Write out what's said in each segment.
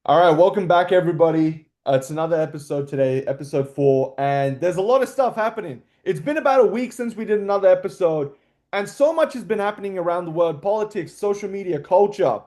All right, welcome back, everybody. It's another episode today, episode 4, and there's a lot of stuff happening. It's been about a week since we did another episode, and so much has been happening around the world: politics, social media, culture,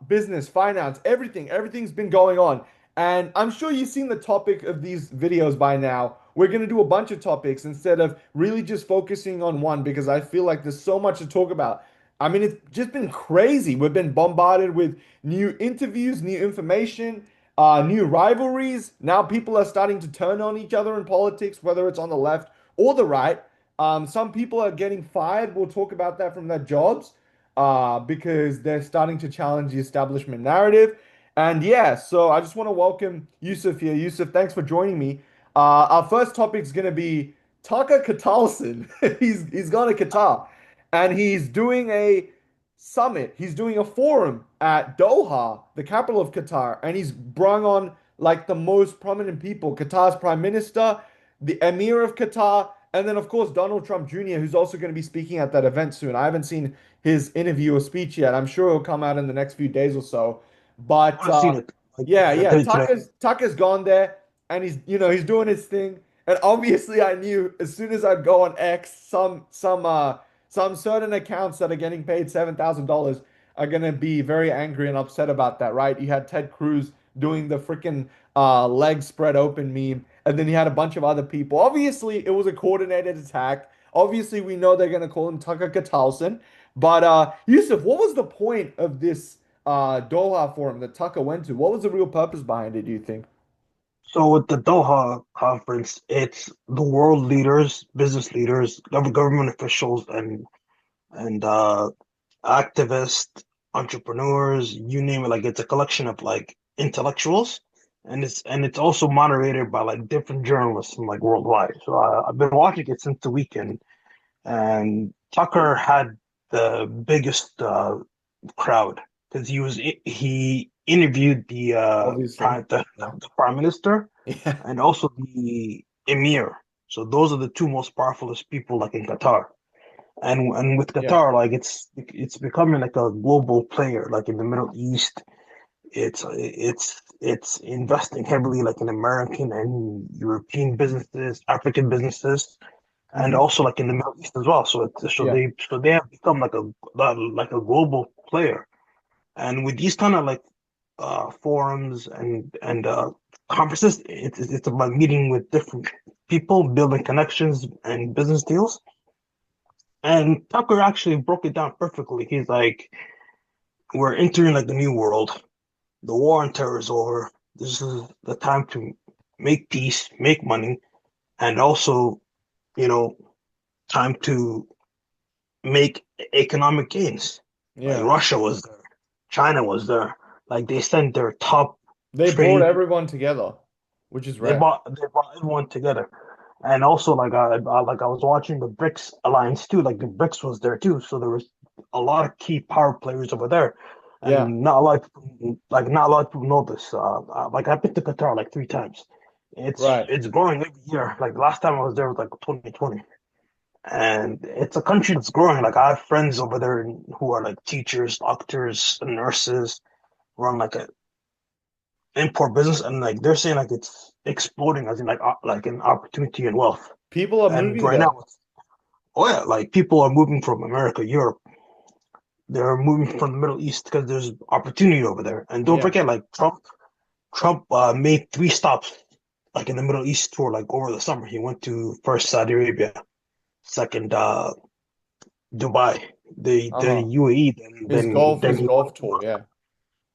business, finance, everything. Everything's been going on, and I'm sure you've seen the topic of these videos by now. We're gonna do a bunch of topics instead of really just focusing on one because I feel like there's so much to talk about. I mean, it's just been crazy. We've been bombarded with new interviews, new information, new rivalries. Now people are starting to turn on each other in politics, whether it's on the left or the right. Some people are getting fired. We'll talk about that from their jobs because they're starting to challenge the establishment narrative. And yeah, so I just want to welcome Yusuf here. Yusuf, thanks for joining me. Our first topic is going to be Tucker Qatarlson. He's gone to Qatar and he's doing a summit. He's doing a forum at Doha, the capital of Qatar, and he's brought on like the most prominent people: Qatar's prime minister, the emir of Qatar, and then of course Donald Trump Jr., who's also going to be speaking at that event soon. I haven't seen his interview or speech yet. I'm sure it'll come out in the next few days or so. But I've seen it like yeah, today. Tucker's gone there, and he's doing his thing. And obviously, I knew as soon as I'd go on X, some certain accounts that are getting paid $7,000 are gonna be very angry and upset about that, right? You had Ted Cruz doing the freaking leg spread open meme, and then you had a bunch of other people. Obviously, it was a coordinated attack. Obviously, we know they're gonna call him Tucker Carlson. But Yusuf, what was the point of this Doha forum that Tucker went to? What was the real purpose behind it, do you think? So with the Doha conference, it's the world leaders, business leaders, government officials, and activists, entrepreneurs, you name it. Like it's a collection of like intellectuals, and it's also moderated by like different journalists from like worldwide. So I've been watching it since the weekend, and Tucker had the biggest crowd because he interviewed Obviously. Yeah. the prime minister Yeah. and also the emir. So those are the two most powerfulest people like in Qatar. And with Yeah. Qatar, like it's becoming like a global player, like in the Middle East. It's investing heavily like in American and European businesses, African businesses, and Hmm. also like in the Middle East as well. Yeah. So they have become like a global player. And with these kind of like forums and conferences, it's about meeting with different people, building connections and business deals. And Tucker actually broke it down perfectly. He's like, we're entering like the new world. The war on terror is over. This is the time to make peace, make money, and also, you know, time to make economic gains. Like Yeah. Russia was there, China was there. Like they sent their top They brought trade. everyone together, which is rare. They brought everyone together. And also like I was watching the BRICS alliance too. Like the BRICS was there too. So there was a lot of key power players over there. Yeah. And not a lot of people, like not a lot of people know this. Like I've been to Qatar like 3 times. Right. It's growing every year. Like the last time I was there was like 2020. And it's a country that's growing. Like I have friends over there who are like teachers, doctors, nurses, run like a import business, and like they're saying like it's exploding as in like an opportunity and wealth. People are And moving right there. now, oh yeah, like people are moving from America, Europe. They're moving from the Middle East because there's opportunity over there. And don't Yeah. forget, like Trump made 3 stops like in the Middle East tour, like over the summer. He went to first Saudi Arabia, second Dubai, the Uh-huh. UAE, then His he golf went to tour. Yeah.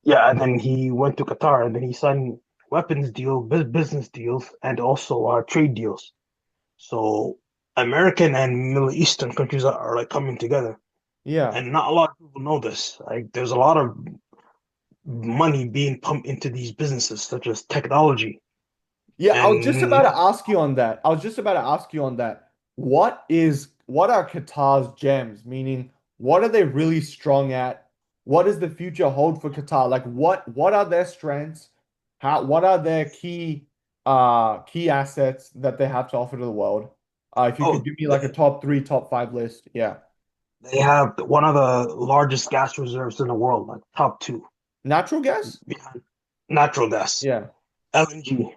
yeah, and then he went to Qatar, and then he signed weapons deals, business deals, and also trade deals. So American and Middle Eastern countries are like coming together, Yeah. and not a lot of people know this. Like, there's a lot of money being pumped into these businesses, such as technology, Yeah, I was just and about to ask you on that. I was just about to ask you on that. What are Qatar's gems? Meaning, what are they really strong at? What does the future hold for Qatar? Like what are their strengths? What are their key assets that they have to offer to the world? If you could oh, give me like a top three, top five list. Yeah. they have one of the largest gas reserves in the world, like top two. Natural gas? behind natural gas, Yeah. LNG,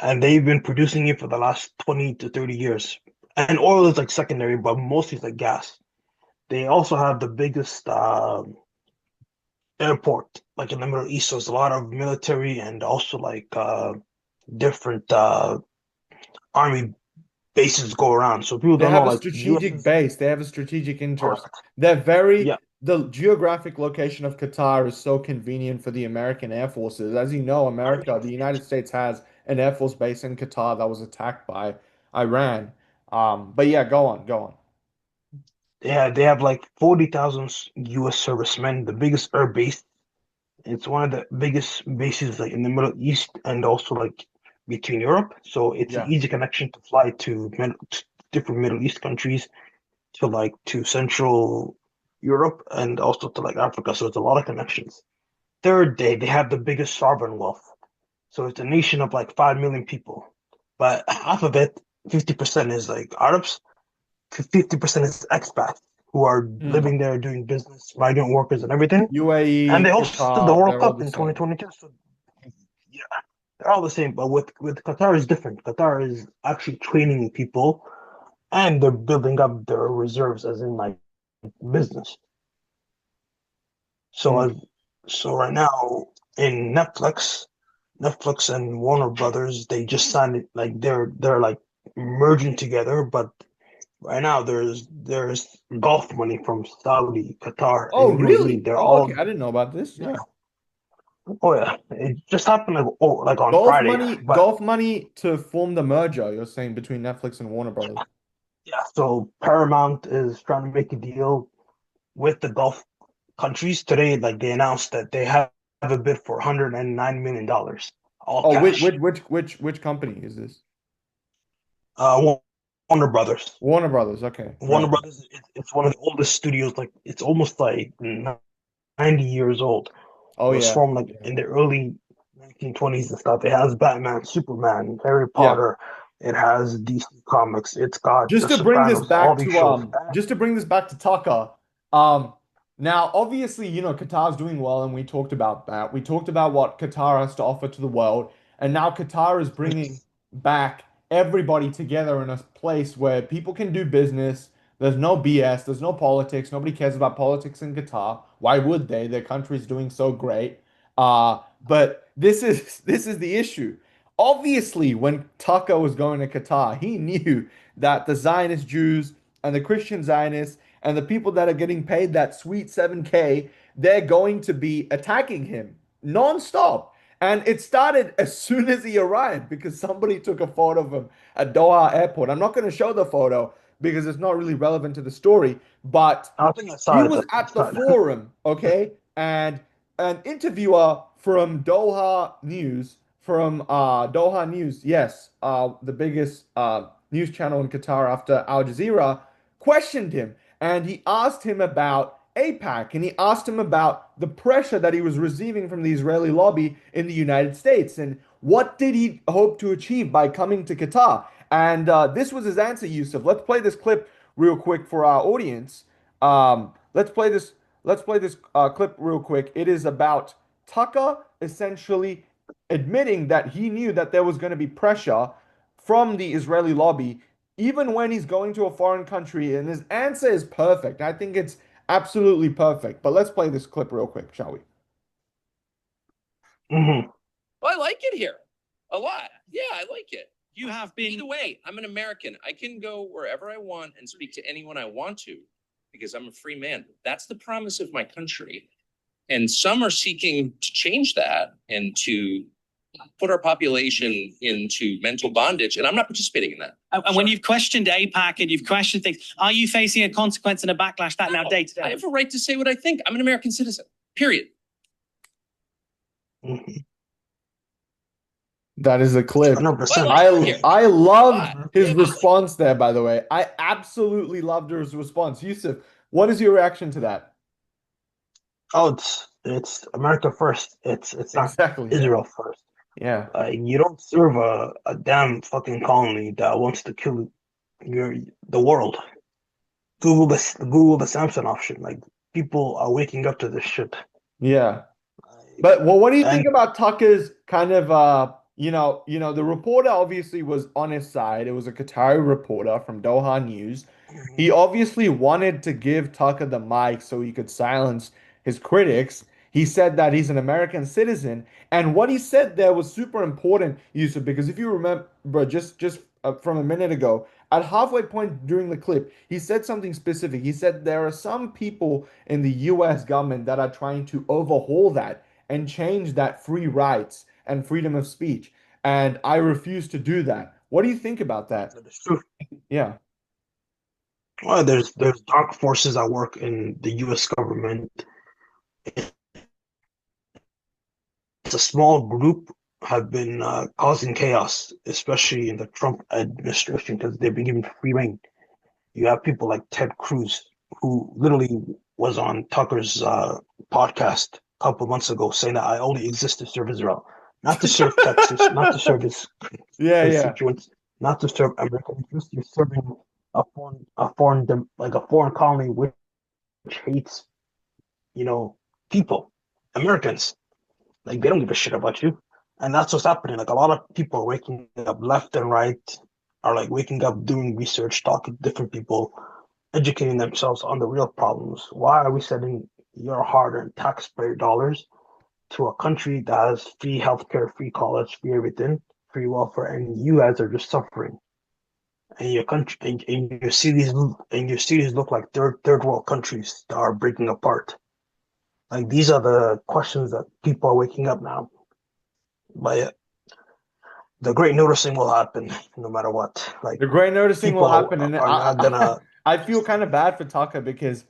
and they've been producing it for the last 20 to 30 years. And oil is like secondary, but mostly it's like gas. They also have the biggest airport like in the Middle East. So there's a lot of military and also like different army bases go around. So people They don't know have a like US strategic is base. They have a strategic interest. correct. They're very, Yeah. the geographic location of Qatar is so convenient for the American Air Forces. As you know, I mean, America, the United States has an Air Force base in Qatar that was attacked by Iran. But yeah, go on, go on. they have like 40,000 US servicemen, the biggest air base. It's one of the biggest bases like in the Middle East and also like between Europe. So it's an Yeah. easy connection to fly to different Middle East countries, to like to Central Europe and also to like Africa. So it's a lot of connections. Third, they have the biggest sovereign wealth. So it's a nation of like 5 million people, but half of it, 50% is like Arabs, 50% is expats who are Hmm. living there doing business, migrant workers and everything. And UAE, they hosted the Qatar, World they're all Cup the in same. 2022. So yeah, they're all the same. But with Qatar is different. Qatar is actually training people and they're building up their reserves as in like business. So Hmm. so right now in Netflix and Warner Brothers, they just signed it like they're like merging together, but right now there's golf money from Saudi, Qatar, Oh, and UAE. really? They're Oh, okay. all I didn't know about this. yeah. Yeah. Oh yeah. It just happened like on Friday. But Golf money to form the merger, you're saying, between Netflix and Warner Brothers. yeah, so Paramount is trying to make a deal with the Gulf countries today. Like they announced that they have a bid for $109 million, all Oh, cash. which company is this? Warner Brothers. Warner Brothers. Okay, Warner right. Brothers, it's one of the oldest studios. Like it's almost like 90 years old. Oh It was yeah. formed like Yeah. in the early 1920s and stuff. It has Batman, Superman, Harry Yeah. Potter. It has DC Comics. It's got The Sopranos, all these shows. Just to bring this back to Tucker. Um, Now obviously, Qatar's doing well, and we talked about that. We talked about what Qatar has to offer to the world, and now Qatar is bringing Yes. back everybody together in a place where people can do business. There's no BS, there's no politics. Nobody cares about politics in Qatar. Why would they? Their country's doing so great. But this is the issue. Obviously, when Tucker was going to Qatar, he knew that the Zionist Jews and the Christian Zionists and the people that are getting paid that sweet 7K, they're going to be attacking him nonstop. And it started as soon as he arrived because somebody took a photo of him at Doha airport. I'm not going to show the photo because it's not really relevant to the story, but I think I he saw it. was I at the saw it. forum, okay? And an interviewer from Doha News, yes, the biggest news channel in Qatar after Al Jazeera, questioned him and he asked him about APAC and he asked him about the pressure that he was receiving from the Israeli lobby in the United States and what did he hope to achieve by coming to Qatar. And this was his answer, Yusuf. Let's play this clip real quick for our audience. Let's play this. Let's play this clip real quick. It is about Tucker essentially admitting that he knew that there was going to be pressure from the Israeli lobby, even when he's going to a foreign country. And his answer is perfect. I think it's absolutely perfect. But let's play this clip real quick, shall we? Hmm. Well, I like it here a lot. Yeah, I like it. You have been. Either way, I'm an American. I can go wherever I want and speak to anyone I want to because I'm a free man. That's the promise of my country. And some are seeking to change that and to put our population into mental bondage. And I'm not participating in that. And when you've questioned APAC and you've questioned things, are you facing a consequence and a backlash that now day to day? I have a right to say what I think. I'm an American citizen, period. Hmm. That is a clip. 100%. I loved his Yeah. response there, by the way. I absolutely loved his response. Yusuf, what is your reaction to that? Oh, it's America first. It's not Exactly. Yeah. Israel first. Yeah. You don't serve a damn fucking colony that wants to kill the world. Google the Samson option. Like people are waking up to this shit. Yeah. But well, what do you And think about Tucker's kind of the reporter obviously was on his side. It was a Qatari reporter from Doha News. He obviously wanted to give Tucker the mic so he could silence his critics. He said that he's an American citizen, and what he said there was super important, Yusuf, because if you remember just from a minute ago, at halfway point during the clip, he said something specific. He said there are some people in the U.S. government that are trying to overhaul that and change that free rights and freedom of speech. And I refuse to do that. What do you think about that? that is true. Yeah. Well, there's dark forces at work in the U.S. government. It's a small group have been causing chaos, especially in the Trump administration, because they've been given free rein. You have people like Ted Cruz, who literally was on Tucker's podcast a couple months ago, saying that I only exist to serve Israel, not to serve Texas, not to serve his Yeah, yeah. constituents, not to serve American interests. You're serving a foreign colony which hates, you know, people, Americans. Like they don't give a shit about you. And that's what's happening. Like a lot of people are waking up left and right, are like waking up, doing research, talking to different people, educating themselves on the real problems. Why are we sending your hard-earned taxpayer dollars to a country that has free healthcare, free college, free everything, free welfare, and you guys are just suffering? And your country and your cities look like third world countries that are breaking apart. Like these are the questions that people are waking up now. But the great noticing will happen no matter what. Like The great noticing will people happen, and are not I gonna. I feel kind of bad for Tucker because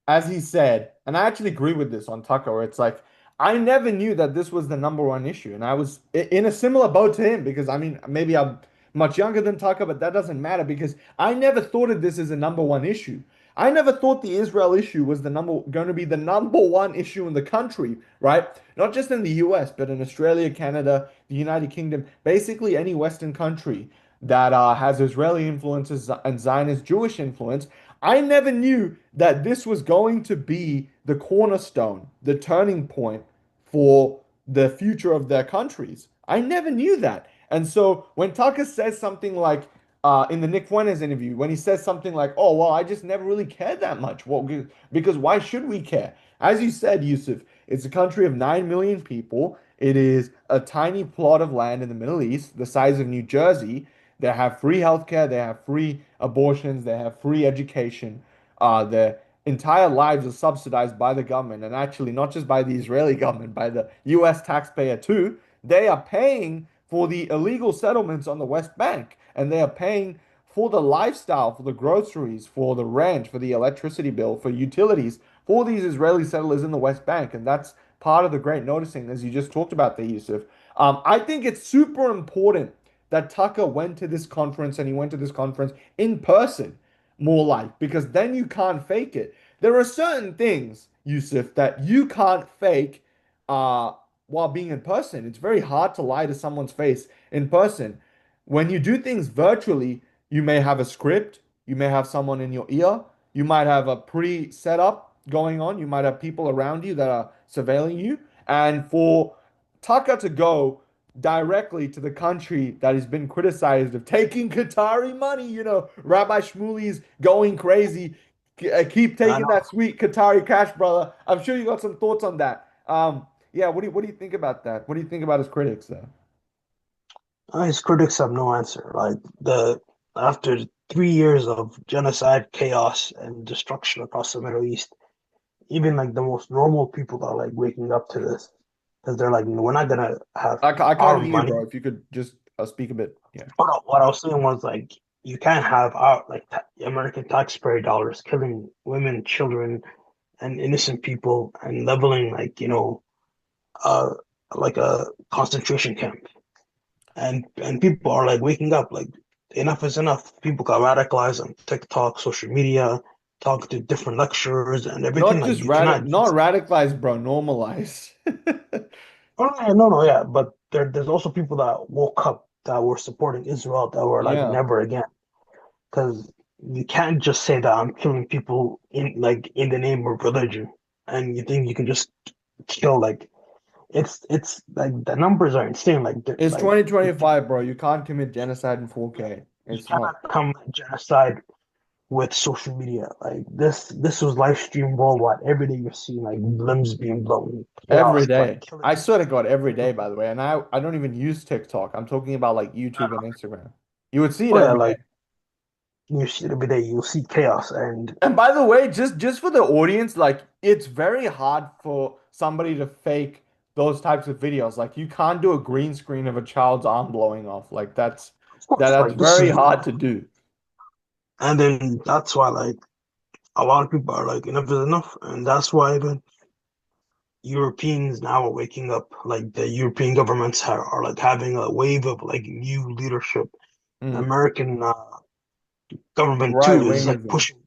as he said, and I actually agree with this on Tucker, where it's like, I never knew that this was the number one issue. And I was in a similar boat to him because I mean, maybe I'm much younger than Tucker, but that doesn't matter because I never thought of this as a number one issue. I never thought the Israel issue was going to be the number one issue in the country, right? Not just in the US, but in Australia, Canada, the United Kingdom, basically any Western country that has Israeli influences and Zionist Jewish influence. I never knew that this was going to be the cornerstone, the turning point for the future of their countries. I never knew that. And so when Tucker says something like in the Nick Fuentes interview, when he says something like, "Oh, well, I just never really cared that much." Well, because why should we care? As you said, Yusuf, it's a country of 9 million people. It is a tiny plot of land in the Middle East, the size of New Jersey. They have free healthcare, they have free abortions, they have free education. Their entire lives are subsidized by the government, and actually not just by the Israeli government, by the U.S. taxpayer too. They are paying for the illegal settlements on the West Bank, and they are paying for the lifestyle, for the groceries, for the rent, for the electricity bill, for utilities, for these Israeli settlers in the West Bank. And that's part of the great noticing, as you just talked about there, Yusuf. I think it's super important that Tucker went to this conference and he went to this conference in person, more like, because then you can't fake it. There are certain things, Yusuf, that you can't fake uh, while being in person. It's very hard to lie to someone's face in person. When you do things virtually, you may have a script, you may have someone in your ear, you might have a pre setup going on, you might have people around you that are surveilling you. And for Tucker to go directly to the country that has been criticized of taking Qatari money. Rabbi Shmuley's going crazy. Keep I taking know. that sweet Qatari cash, brother. I'm sure you got some thoughts on that. Yeah, what do you think about that? What do you think about his critics there? His critics have no answer. Like the after 3 years of genocide, chaos, and destruction across the Middle East, even like the most normal people are like waking up to this because they're like, we're not gonna have I our can't hear you, money. bro. If you could just speak a bit. Yeah. What I was saying was like, you can't have our American taxpayer dollars killing women, children, and innocent people, and leveling uh, like a concentration camp. And people are like waking up, like enough is enough. People got radicalized on TikTok, social media, talk to different lecturers and everything. Not Like just you cannot not just radicalize, bro. Normalize. oh no, yeah, but there's also people that woke up that were supporting Israel that were like Yeah. never again. Because you can't just say that I'm killing people in the name of religion, and you think you can just kill like it's like the numbers are insane. It's Like 2025, bro. You can't commit genocide in 4K. you It's not. cannot come genocide with social media. Like this was live streamed worldwide. Every day you're seeing like limbs being blown, Every chaos, like day. killing. I swear to God, every day, by the way. And I don't even use TikTok. I'm talking about like YouTube and Instagram. You would see it Oh yeah, every day. like you see every day you'll see chaos and And by the way, just for the audience, like it's very hard for somebody to fake those types of videos. Like you can't do a green screen of a child's arm blowing off. Like of course that's like this very is hard to do. and then that's why like a lot of people are like enough is enough and that's why even Europeans now are waking up. Like the European governments are like having a wave of like new leadership. The Mm. American government Right too is like wingism. pushing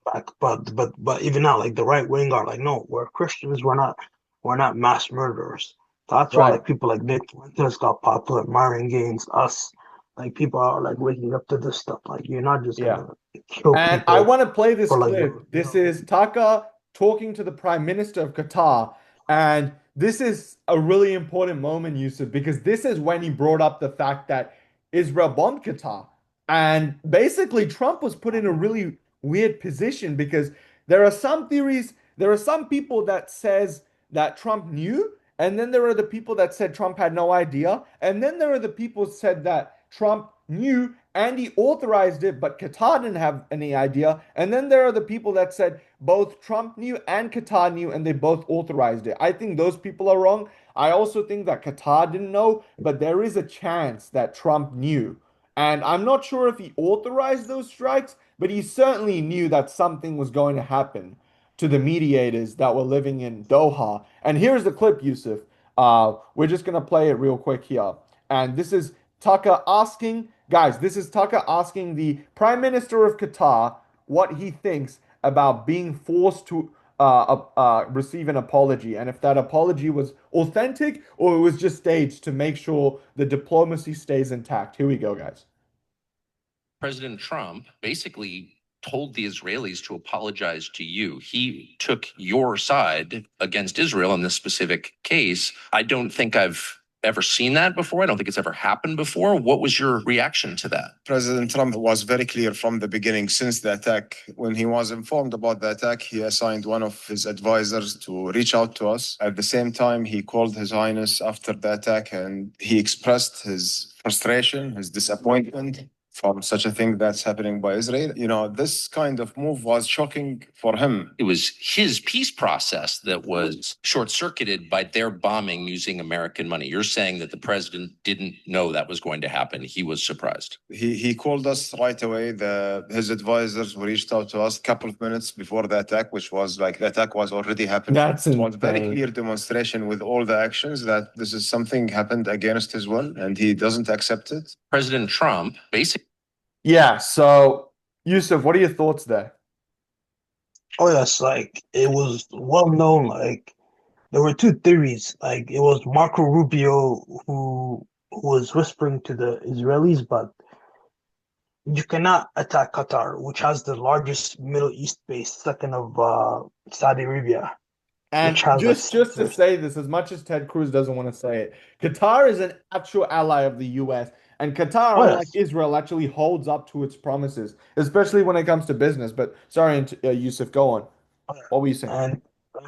back, but even now, like the right wing are like, no, we're Christians, we're not mass murderers. That's why Right. like people like Nick Fuentes got popular, Marvin Gaines, us, like people are like waking up to this stuff. Like you're not just Yeah. gonna kill And I people want to play this for like clip. This is Taka talking to the Prime Minister of Qatar. And this is a really important moment, Yusuf, because this is when he brought up the fact that Israel bombed Qatar. And basically, Trump was put in a really weird position because there are some theories, there are some people that says that Trump knew, and then there are the people that said Trump had no idea, and then there are the people said that Trump knew and he authorized it, but Qatar didn't have any idea. And then there are the people that said both Trump knew and Qatar knew, and they both authorized it. I think those people are wrong. I also think that Qatar didn't know, but there is a chance that Trump knew. And I'm not sure if he authorized those strikes, but he certainly knew that something was going to happen to the mediators that were living in Doha. And here's the clip, Yusuf. We're just going to play it real quick here. And this is Tucker asking, guys, this is Tucker asking the Prime Minister of Qatar what he thinks about being forced to receive an apology and if that apology was authentic or it was just staged to make sure the diplomacy stays intact. Here we go, guys. President Trump basically told the Israelis to apologize to you. He took your side against Israel in this specific case. I don't think I've ever seen that before. I don't think it's ever happened before. What was your reaction to that? President Trump was very clear from the beginning since the attack. When he was informed about the attack, he assigned one of his advisors to reach out to us. At the same time, he called His Highness after the attack and he expressed his frustration, his disappointment from such a thing that's happening by Israel. You know, this kind of move was shocking for him. It was his peace process that was short-circuited by their bombing using American money. You're saying that the president didn't know that was going to happen. He was surprised. He called us right away. His advisors reached out to us a couple of minutes before the attack, which was like the attack was already happening. That's It was very insane. clear demonstration with all the actions that this is something happened against his will and he doesn't accept it. President Trump basically. Yeah, so Yusuf, what are your thoughts there? oh yes, like it was well known. Like there were two theories. Like it was Marco Rubio who was whispering to the Israelis, but you cannot attack Qatar, which has the largest Middle East base, second of Saudi Arabia, And which has like just to sensors. say this, as much as Ted Cruz doesn't want to say it, Qatar is an actual ally of the US. And Qatar, Oh unlike yes, Israel, actually holds up to its promises, especially when it comes to business. But sorry, Yusuf, go on. oh, yeah. What were you saying? And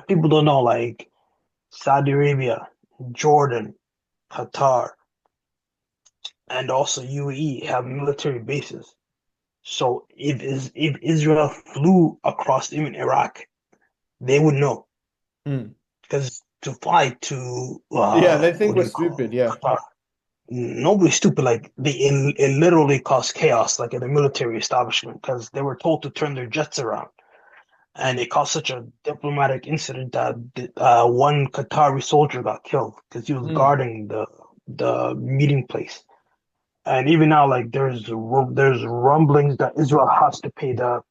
people don't know like Saudi Arabia, Jordan, Qatar, and also UAE have military bases. So if Israel flew across even Iraq, they would know Hmm. because to fly to Yeah, they think what do we're you call stupid. Yeah. Qatar? Nobody's stupid. Like it literally caused chaos, like in the military establishment, because they were told to turn their jets around, and it caused such a diplomatic incident that one Qatari soldier got killed because he was Hmm. guarding the meeting place. And even now, like there's rumblings that Israel has to pay the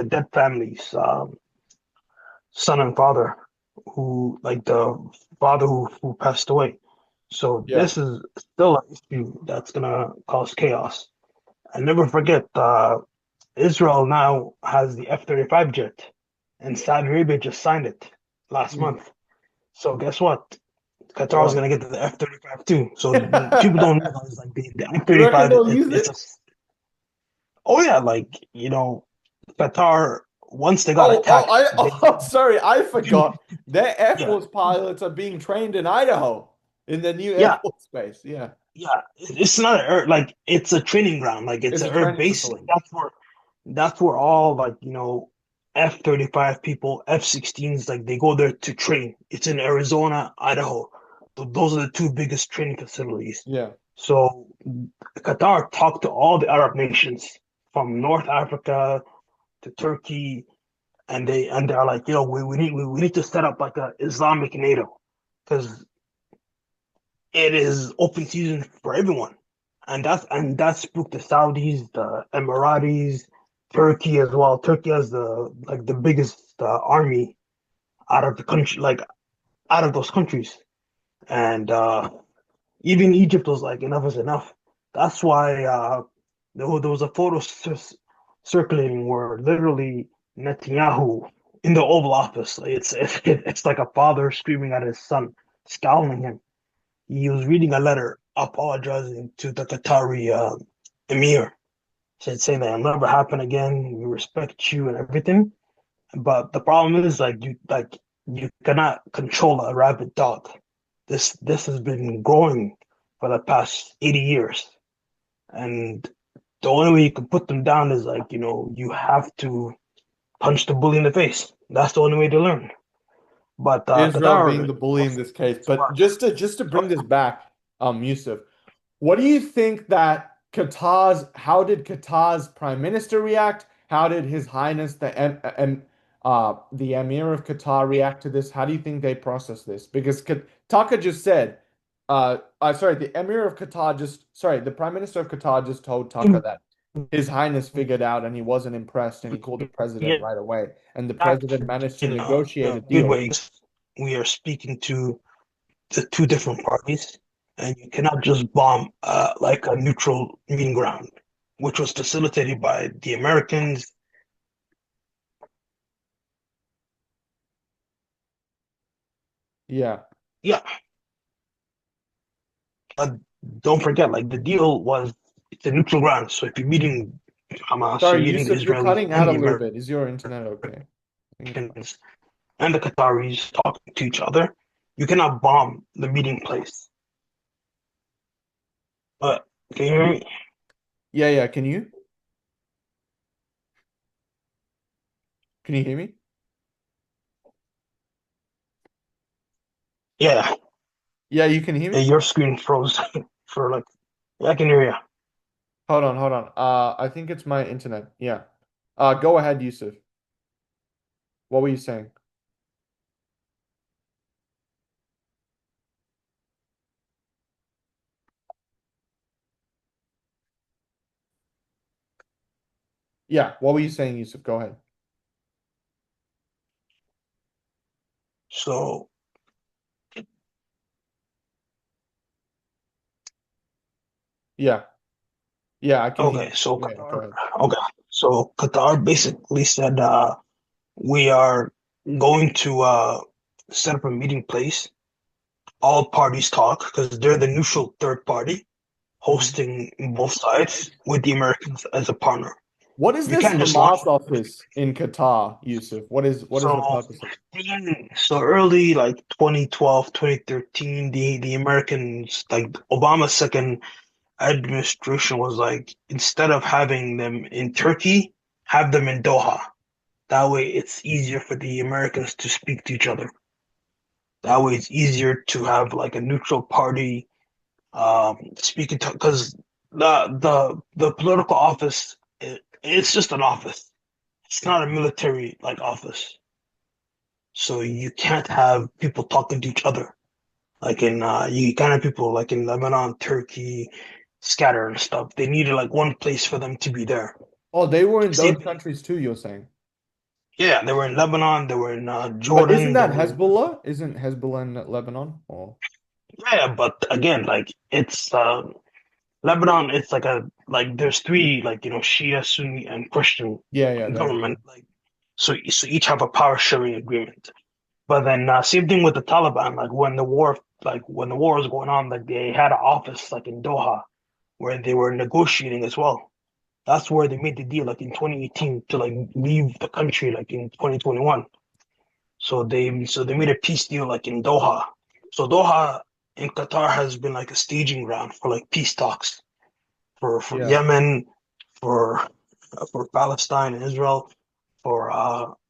dead families, son and father, who like the father who passed away. So Yeah. this is still an issue that's gonna cause chaos. And never forget, Israel now has the F-35 jet, and Saudi Arabia just signed it last Hmm. month. So guess what? Qatar is What? gonna get the F-35 too. So people don't realize like the You reckon F-35 they'll use it's it? a oh yeah, like Qatar once they got Oh, attacked, sorry, I forgot. Their Air yeah, Force pilots are being trained in Idaho in the new Air yeah, Force base. Yeah, yeah. It's not an air like it's a training ground, like it's it's an a air training base. Like facility. that's where all like F-35 people, F-16s, like they go there to train. It's in Arizona, Idaho. Those are the two biggest training facilities. Yeah. So Qatar talked to all the Arab nations from North Africa to Turkey, and they're like, we need to set up like a Islamic NATO because it is open season for everyone, and that spooked the Saudis, the Emiratis, Turkey as well. Turkey has the biggest army out of the country, like out of those countries, and even Egypt was like, enough is enough. That's why there was a photo circulating where literally Netanyahu in the Oval Office, it's like a father screaming at his son, scowling him. He was reading a letter apologizing to the Qatari emir, saying that it'll never happen again. We respect you and everything, but the problem is you cannot control a rabid dog. This has been growing for the past 80 years, and the only way you can put them down is you have to punch the bully in the face. That's the only way to learn. But Israel being Qatar, the bully in this case. But just to bring this back, Yusuf, what do you think that how did Qatar's prime minister react? How did His Highness the Emir of Qatar react to this? How do you think they process this? Because Tucker just said, sorry, the Emir of Qatar sorry, the Prime Minister of Qatar just told Tucker that His Highness figured out and he wasn't impressed and he called the president yeah, right away. And the president managed to in negotiate a a good deal. way, we are speaking to the two different parties, and you cannot just bomb like a neutral meeting ground, which was facilitated by the Americans. Yeah. Yeah, but don't forget, like the deal was it's a neutral ground. So if you're meeting Hamas, you're Sorry, meeting the Yusuf, you're Israelis cutting out and a the little bit. Is your internet okay? I think it's fine. Americans and the Qataris talking to each other. You cannot bomb the meeting place. But can you hear me? Yeah, yeah. Can you hear me? Yeah, Yeah, you can hear me? your screen froze for like. Yeah, I can hear you. Hold on. I think it's my internet. Yeah. Go ahead, Yusuf. What were you saying? Yeah, what were you saying, Yusuf? Go ahead. So Yeah. Yeah, I can hear okay, you. so Yeah, go Qatar. ahead. Okay, so Qatar basically said we are going to set up a meeting place. All parties talk because they're the neutral third party Mhm. hosting both sides with the Americans as a partner. What is We this can't just launch. Hamas office in Qatar, Yusuf? What is the So, purpose of it? so early, like 2012, 2013, the Americans, like Obama's second administration was like, instead of having them in Turkey, have them in Doha. That way it's easier for the Americans to speak to each other. That way it's easier to have like a neutral party speaking to, because the political office, it's just an office. It's not a military like office. So you can't have people talking to each other. Like you can't have people like in Lebanon, Turkey, scatter and stuff. They needed like one place for them to be there. Oh, they were in those Same, countries too, you're saying. yeah, they were in Lebanon, they were in But isn't Jordan, they that were in, Hezbollah? Isn't Hezbollah in Lebanon? Or yeah, but again, like it's Lebanon, it's like there's three like Shia, Sunni, and Christian yeah, yeah, there is. Yeah. government. Like so each have a power sharing agreement. But then same thing with the Taliban. When the war was going on, like they had an office like in Doha where they were negotiating as well. That's where they made the deal, like in 2018, to like leave the country, like in 2021. So they made a peace deal like in Doha. So Doha in Qatar has been like a staging ground for like peace talks for Yeah. Yemen, for for Palestine and Israel, for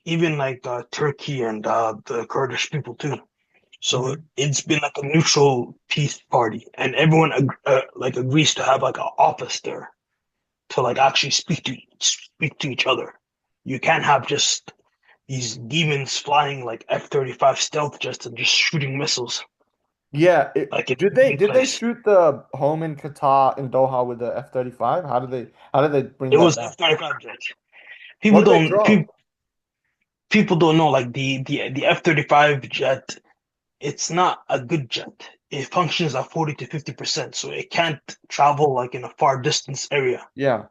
even like Turkey and the Kurdish people too. So Mhm. it's been like a neutral peace party, and everyone like agrees to have like an office there to like actually speak to each other. You can't have just these demons flying like F-35 stealth jets and just shooting missiles Yeah. like in Did they every did they place. shoot the home in Qatar in Doha with the F-35? How did they bring It that was down? F-35 jets. What People did they don't drop? pe people don't know like the F-35 jet. It's not a good jet. It functions at 40 to 50%, so it can't travel like in a far distance area. Yeah.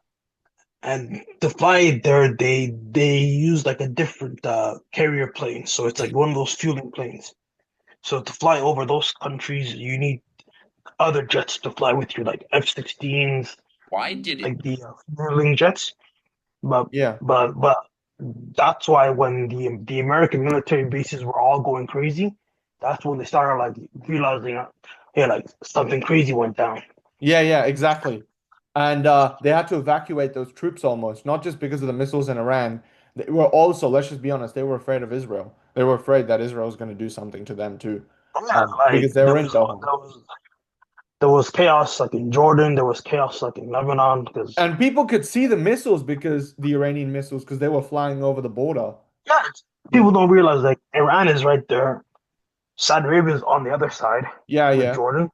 And to fly there, they use like a different carrier plane, so it's like one of those fueling planes. So to fly over those countries, you need other jets to fly with you, like F-16s, Why did it? like the fueling jets. But Yeah. but that's why when the American military bases were all going crazy, that's when they started like realizing, hey, like something crazy went down. Yeah, yeah, exactly. And they had to evacuate those troops almost, not just because of the missiles in Iran. They were also, let's just be honest, they were afraid of Israel. They were afraid that Israel was going to do something to them too, Yeah, like because they were in Doha. there was chaos like in Jordan, there was chaos like in Lebanon because And people could see the missiles because the Iranian missiles, because they were flying over the border. yeah, Yeah, people don't realize like Iran is right there, Saudi Arabia is on the other side yeah, with yeah. Jordan.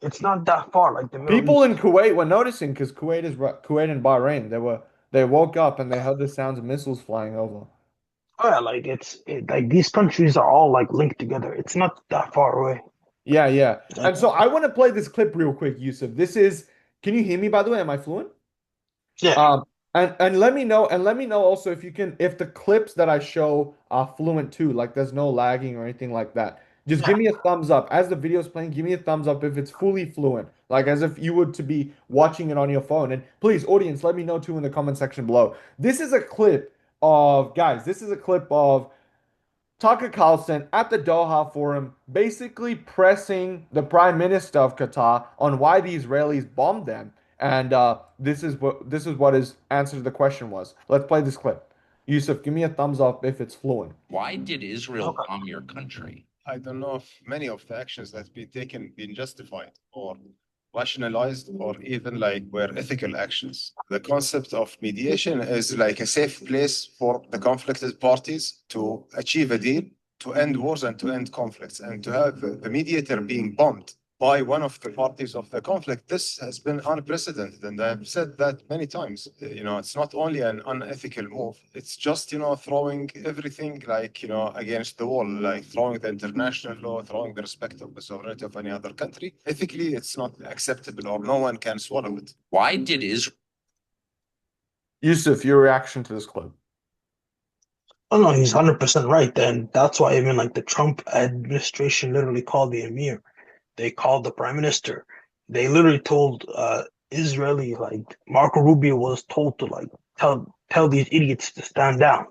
It's not that far, like the Middle People in East. Kuwait were noticing because Kuwait and Bahrain. They woke up and they heard the sounds of missiles flying over. Oh yeah, like like these countries are all like linked together. It's not that far away. Yeah, yeah. And And so I want to play this clip real quick, Yusuf. Can you hear me by the way? Am I fluent? yeah, Um, and let me know also if you can, if the clips that I show are fluent too, like there's no lagging or anything like that. Just yeah. give me a thumbs up. As the video's playing, give me a thumbs up if it's fully fluent, like as if you would to be watching it on your phone. And please, audience, let me know too in the comment section below. This is a clip of Qatarlson at the Doha Forum basically pressing the Prime Minister of Qatar on why the Israelis bombed them. And this is what his answer to the question was. Let's play this clip. Yusuf, give me a thumbs up if it's fluent. Why did Israel Okay. bomb your country? I don't know if many of the actions that been taken been justified or rationalized or even like were ethical actions. The concept of mediation is like a safe place for the conflicted parties to achieve a deal, to end wars and to end conflicts, and to have the mediator being bombed by one of the parties of the conflict. This has been unprecedented, and I've said that many times. It's not only an unethical move, it's just, throwing everything like, against the wall, like throwing the international law, throwing the respect of the sovereignty of any other country. Ethically, it's not acceptable or no one can swallow it. Why did Israel? Yusuf, your reaction to this clip. Oh no, he's 100% right. And that's why even like the Trump administration literally called the emir. They called the prime minister. They literally told Israeli like Marco Rubio was told to like tell these idiots to stand down.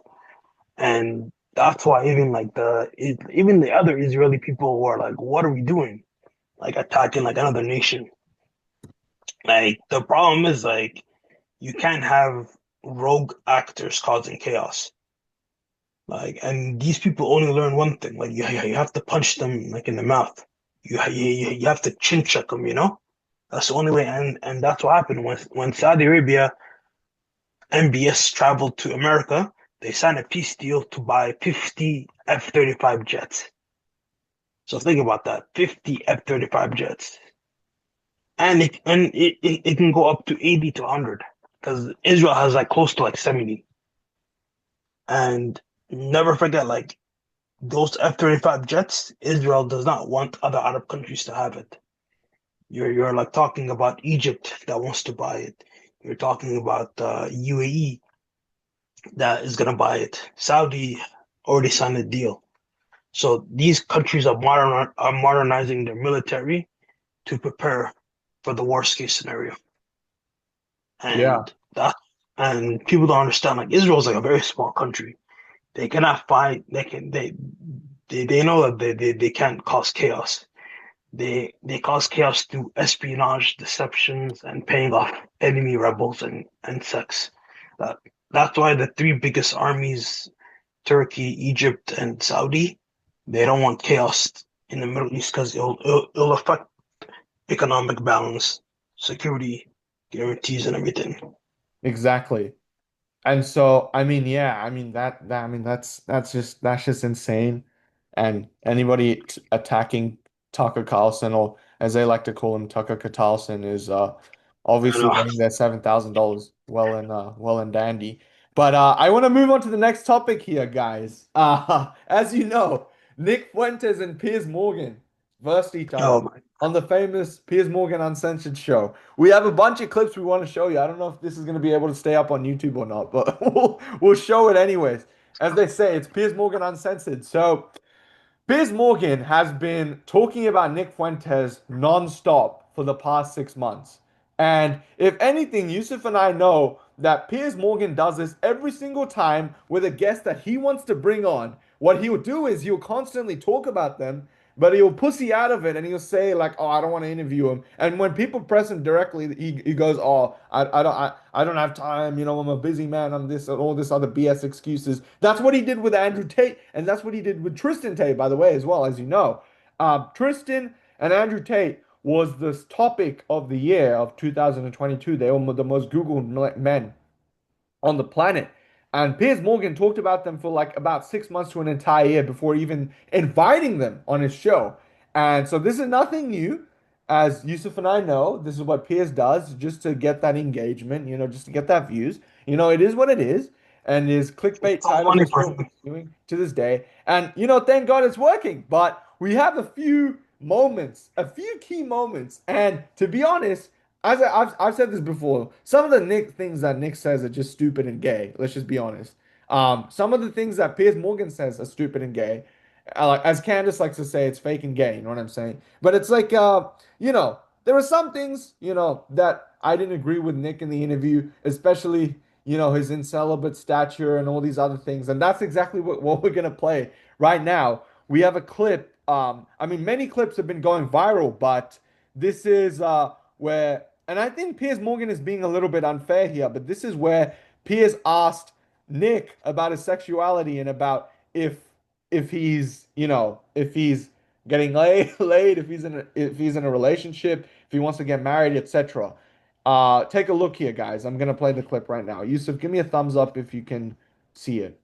And that's why even the other Israeli people were like, what are we doing? Like attacking like another nation. Like the problem is like you can't have rogue actors causing chaos. Like, and these people only learn one thing. Like, you have to punch them like in the mouth. You have to chin check them. That's the only way. And that's what happened when Saudi Arabia MBS traveled to America. They signed a peace deal to buy 50 F-35 jets. So think about that, 50 F-35 jets, and it can go up to 80 to 100 because Israel has like close to like 70. And never forget, like those F-35 jets, Israel does not want other Arab countries to have it. You're like talking about Egypt that wants to buy it. You're talking about UAE that is gonna buy it. Saudi already signed a deal. So these countries are modernizing their military to prepare for the worst case scenario. Yeah, And that and people don't understand, like, Israel's like a very small country. They cannot fight. They know that they can't cause chaos. They cause chaos through espionage, deceptions, and paying off enemy rebels and sects. That that's why the three biggest armies, Turkey, Egypt, and Saudi, they don't want chaos in the Middle East because it'll affect economic balance, security guarantees, and everything. exactly. And so, I mean, yeah, I mean I mean that's just insane. And anybody attacking Tucker Carlson, or as they like to call him, Tucker Carlson, is I obviously know. getting their $7,000 well and dandy. But I want to move on to the next topic here, guys. As you know, Nick Fuentes and Piers Morgan versed each other Oh my. on the famous Piers Morgan Uncensored show. We have a bunch of clips we want to show you. I don't know if this is going to be able to stay up on YouTube or not, but we'll show it anyways. As they say, it's Piers Morgan Uncensored. So Piers Morgan has been talking about Nick Fuentes non-stop for the past 6 months. And if anything, Yusuf and I know that Piers Morgan does this every single time with a guest that he wants to bring on. What he'll do is he'll constantly talk about them, but he'll pussy out of it and he'll say like, "Oh, I don't want to interview him." And when people press him directly, he goes, "Oh, I don't have time. You know, I'm a busy man. I'm this and all this other BS excuses." That's what he did with Andrew Tate, and that's what he did with Tristan Tate, by the way, as well, as you know. Tristan and Andrew Tate was the topic of the year of 2022. They were the most Googled men on the planet. And Piers Morgan talked about them for like about 6 months to an entire year before even inviting them on his show. And so this is nothing new. As Yusuf and I know, this is what Piers does just to get that engagement, just to get that views. It is what it is. And his clickbait It's all titles money are for still him. doing to this day. And, thank God it's working. But we have a few moments, a few key moments. And to be honest, I've said this before. Some of the Nick things that Nick says are just stupid and gay. Let's just be honest. Some of the things that Piers Morgan says are stupid and gay. Like as Candace likes to say, it's fake and gay. You know what I'm saying? But it's like, there are some things, that I didn't agree with Nick in the interview, especially, his incelibate stature and all these other things. And that's exactly what we're gonna play right now. We have a clip. I mean, many clips have been going viral, but this is where, and I think Piers Morgan is being a little bit unfair here, but this is where Piers asked Nick about his sexuality and about if he's, if he's getting laid, if he's in a relationship, if he wants to get married, etc. Take a look here, guys. I'm gonna play the clip right now. Yusuf, give me a thumbs up if you can see it.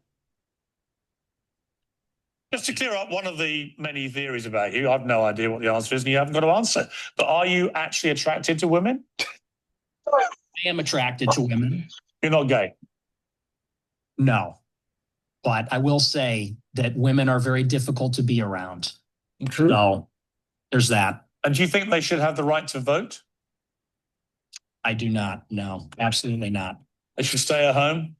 Just to clear up one of the many theories about you, I've no idea what the answer is, and you haven't got to answer. But are you actually attracted to women? I am attracted to women. You're not gay. No. But I will say that women are very difficult to be around. True. So there's that. And do you think they should have the right to vote? I do not. No, absolutely not. They should stay at home?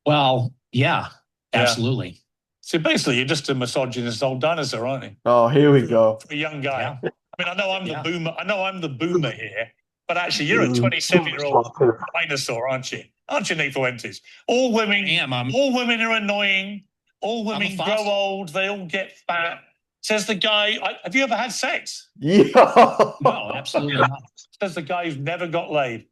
Well, yeah, Yeah. absolutely. So basically, you're just a misogynist old dinosaur, aren't you? Oh, here we go. For a young guy. Yeah. I mean, I know I'm Yeah. the boomer. I know I'm the boomer here, but actually, you're a 27-year-old dinosaur, aren't you? Aren't you, Nick Fuentes? All women, I am. all women are annoying. All I'm a women grow fossil. old. They all get fat. Says the guy. Have you ever had sex? Yeah. No, absolutely not. Says the guy who's never got laid.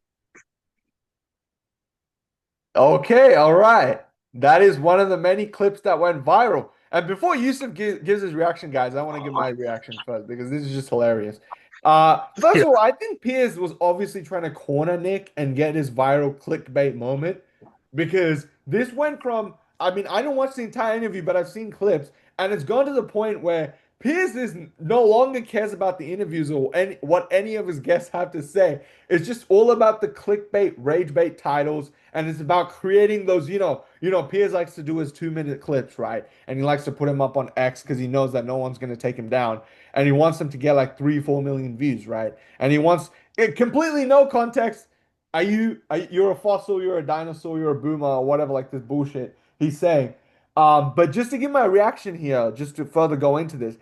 Okay, all right. That is one of the many clips that went viral. And before Yusuf gives his reaction, guys, I want to give my reaction first because this is just hilarious. First of all, I think Piers was obviously trying to corner Nick and get his viral clickbait moment because this went from, I mean, I don't watch the entire interview, but I've seen clips, and it's gone to the point where Piers is no longer cares about the interviews or what any of his guests have to say. It's just all about the clickbait, rage bait titles, and it's about creating those, Piers likes to do his 2-minute clips, right? And he likes to put them up on X because he knows that no one's gonna take him down, and he wants them to get like 3, 4 million views, right? And he wants it completely no context. You're a fossil, you're a dinosaur, you're a boomer, or whatever, like this bullshit he's saying. But just to give my reaction here, just to further go into this,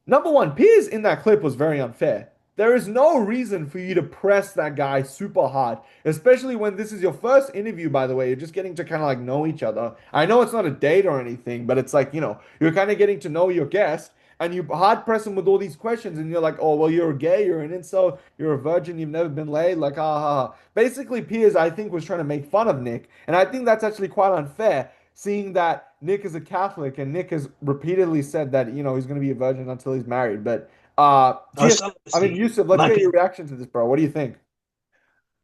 number one, Piers in that clip was very unfair. There is no reason for you to press that guy super hard, especially when this is your first interview, by the way. You're just getting to kind of like know each other. I know it's not a date or anything, but it's like, you're kind of getting to know your guest and you hard press him with all these questions and you're like, oh, well, you're gay, you're an incel, you're a virgin, you've never been laid. Like, ha ha ha. Basically, Piers, I think, was trying to make fun of Nick. And I think that's actually quite unfair, seeing that Nick is a Catholic and Nick has repeatedly said that, he's going to be a virgin until he's married. But No, Piers, I mean, celibacy. Yusuf, let's Like, get your reaction to this, bro. What do you think?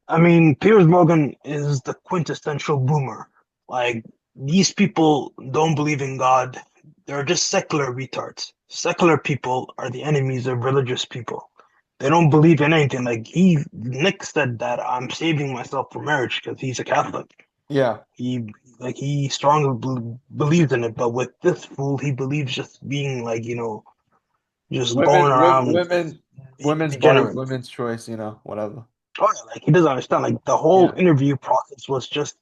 I mean, Piers Morgan is the quintessential boomer. Like, these people don't believe in God. They're just secular retards. Secular people are the enemies of religious people. They don't believe in anything. Like, Nick said that I'm saving myself for marriage because he's a Catholic. Yeah. He strongly believes in it, but with this fool, he believes just being like, just going around being Women's body, degenerate. women's choice, whatever. Oh, yeah, like he doesn't understand. Like the whole Yeah. interview process was just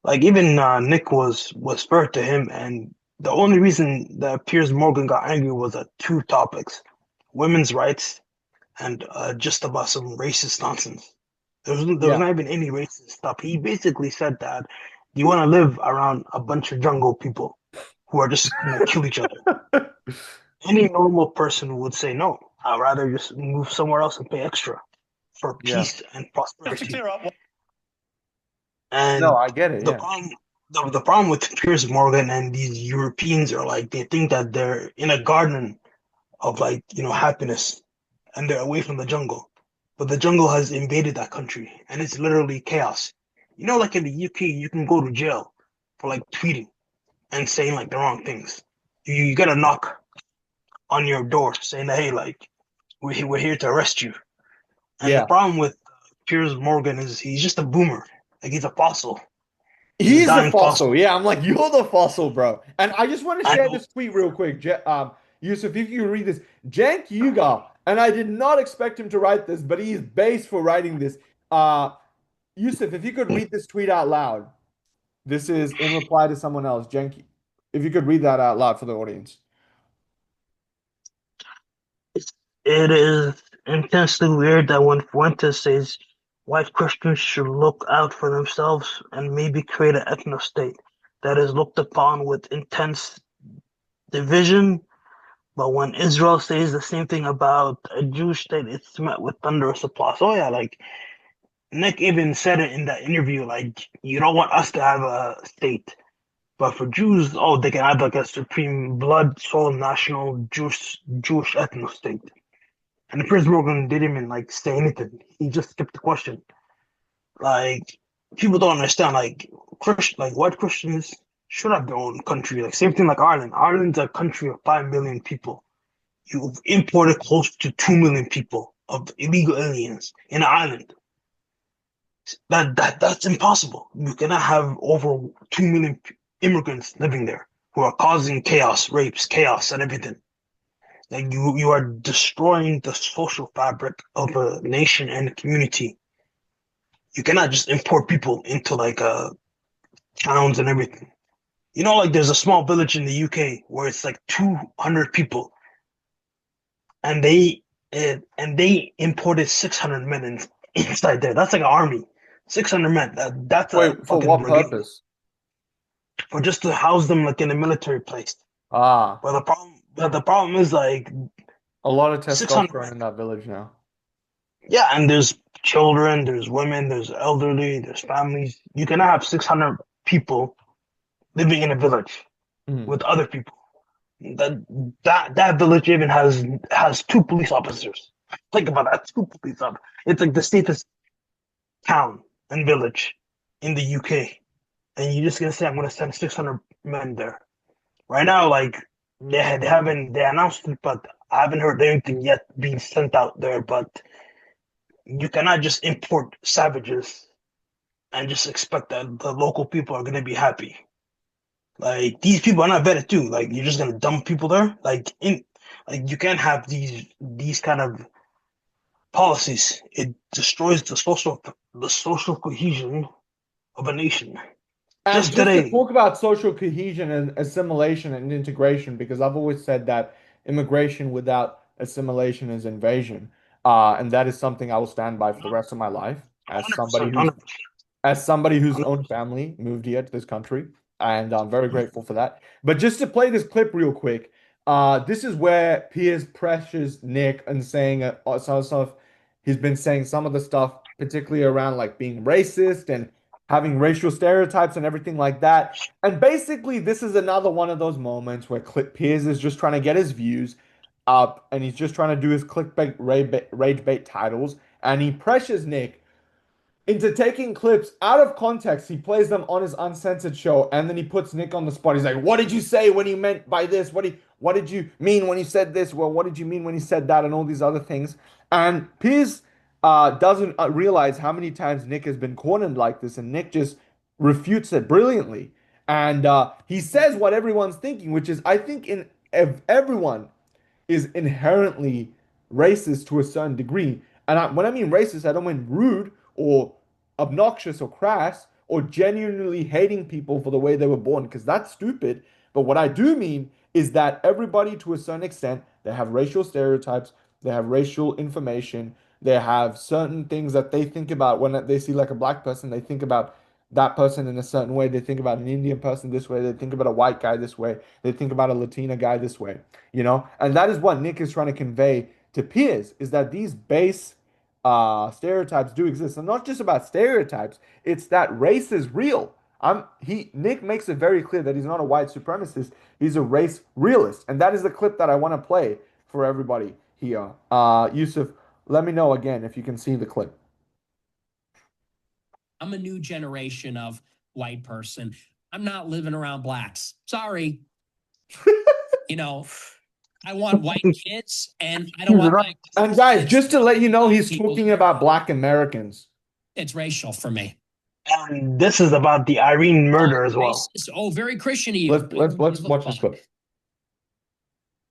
like even Nick was fair to him, and the only reason that Piers Morgan got angry was at two topics: women's rights and just about some racist nonsense. There was Yeah. not even any racist stuff. He basically said that you want to live around a bunch of jungle people who are just gonna kill each other. Any normal person would say no. I'd rather just move somewhere else and pay extra for Yeah. peace and To prosperity. clear up, No, And I get it. the Yeah. problem, the problem with Piers Morgan and these Europeans are like they think that they're in a garden of like happiness, and they're away from the jungle. But the jungle has invaded that country, and it's literally chaos. Like in the UK, you can go to jail for like tweeting and saying like the wrong things. You get a knock on your door saying that hey, like we're here to arrest you. And the Yeah. problem with Piers Morgan is he's just a boomer. Like he's a fossil. He's a He's the dying fossil. fossil. Yeah, I'm like, you're the fossil, bro. And I just want to I share know. this tweet real quick. Yusuf, if you can read this. Jank Yuga, and I did not expect him to write this, but he's based for writing this. Uh, Yusuf, if you could read this tweet out loud. This is in reply to someone else. Jank, if you could read that out loud for the audience. It is intensely weird that when Fuentes says white Christians should look out for themselves and maybe create an ethno state that is looked upon with intense division, but when Israel says the same thing about a Jewish state, it's met with thunderous applause. Oh yeah, like Nick even said it in that interview, like you don't want us to have a state. But for Jews, oh, they can have like a supreme blood, soul, national Jewish ethno state. And Piers Morgan didn't even like say anything. He just skipped the question. Like people don't understand. Like white Christians should have their own country. Like same thing like Ireland. Ireland's a country of 5 million people. You've imported close to 2 million people of illegal aliens in Ireland. That's impossible. You cannot have over 2 million immigrants living there who are causing chaos, rapes, chaos, and everything. Like you are destroying the social fabric of a nation and a community. You cannot just import people into like towns and everything. Like there's a small village in the UK where it's like 200 people, and they imported 600 men inside there. That's like an army. 600 men. That's a Wait, for fucking what brigade. purpose? For just to house them like in a military place. Ah, But the problem is like a lot of 600 testosterone men. in that village now. Yeah, and there's children, there's women, there's elderly, there's families. You cannot have 600 people living in a village Mhm. with other people. That village even has two police officers. Think about that, two police officers. It's like the safest town and village in the UK, and you're just gonna say I'm gonna send 600 men there right now. Like they announced it, but I haven't heard anything yet being sent out there. But you cannot just import savages and just expect that the local people are gonna be happy. Like these people are not vetted too. Like you're just gonna dump people there. Like you can't have these kind of policies. It destroys the social cohesion of a nation. And just just to today. talk about social cohesion and assimilation and integration, because I've always said that immigration without assimilation is invasion. And that is something I will stand by for the rest of my life as somebody 100%, who's 100%. own family moved here to this country, and I'm very grateful for that. But just to play this clip real quick, this is where Piers pressures Nick and saying some stuff. He's been saying some of the stuff, particularly around like being racist and having racial stereotypes and everything like that. And basically, this is another one of those moments where Piers is just trying to get his views up, and he's just trying to do his clickbait, rage bait titles, and he pressures Nick into taking clips out of context. He plays them on his uncensored show, and then he puts Nick on the spot. He's like, "What did you say when you meant by this? What did you mean when you said this? Well, what did you mean when you said that?" And all these other things. And Piers doesn't realize how many times Nick has been cornered like this, and Nick just refutes it brilliantly. And he says what everyone's thinking, which is, I think, in everyone is inherently racist to a certain degree. And when I mean racist, I don't mean rude or obnoxious or crass or genuinely hating people for the way they were born, because that's stupid. But what I do mean is that everybody, to a certain extent, they have racial stereotypes, they have racial information, they have certain things that they think about when they see like a black person, they think about that person in a certain way. They think about an Indian person this way. They think about a white guy this way. They think about a Latina guy this way, you know? And that is what Nick is trying to convey to Piers, is that these base stereotypes do exist. And not just about stereotypes, it's that race is real. Nick makes it very clear that he's not a white supremacist, he's a race realist. And that is the clip that I want to play for everybody here. Yusuf, let me know again if you can see the clip. I'm a new generation of white person. I'm not living around blacks. Sorry. You know, I want white kids, and I don't want Right. And guys, just to let you know, he's talking about black Americans. It's racial for me. And this is about the Irene murder as well. Racist. Oh, very Christian of you. Let's watch this clip.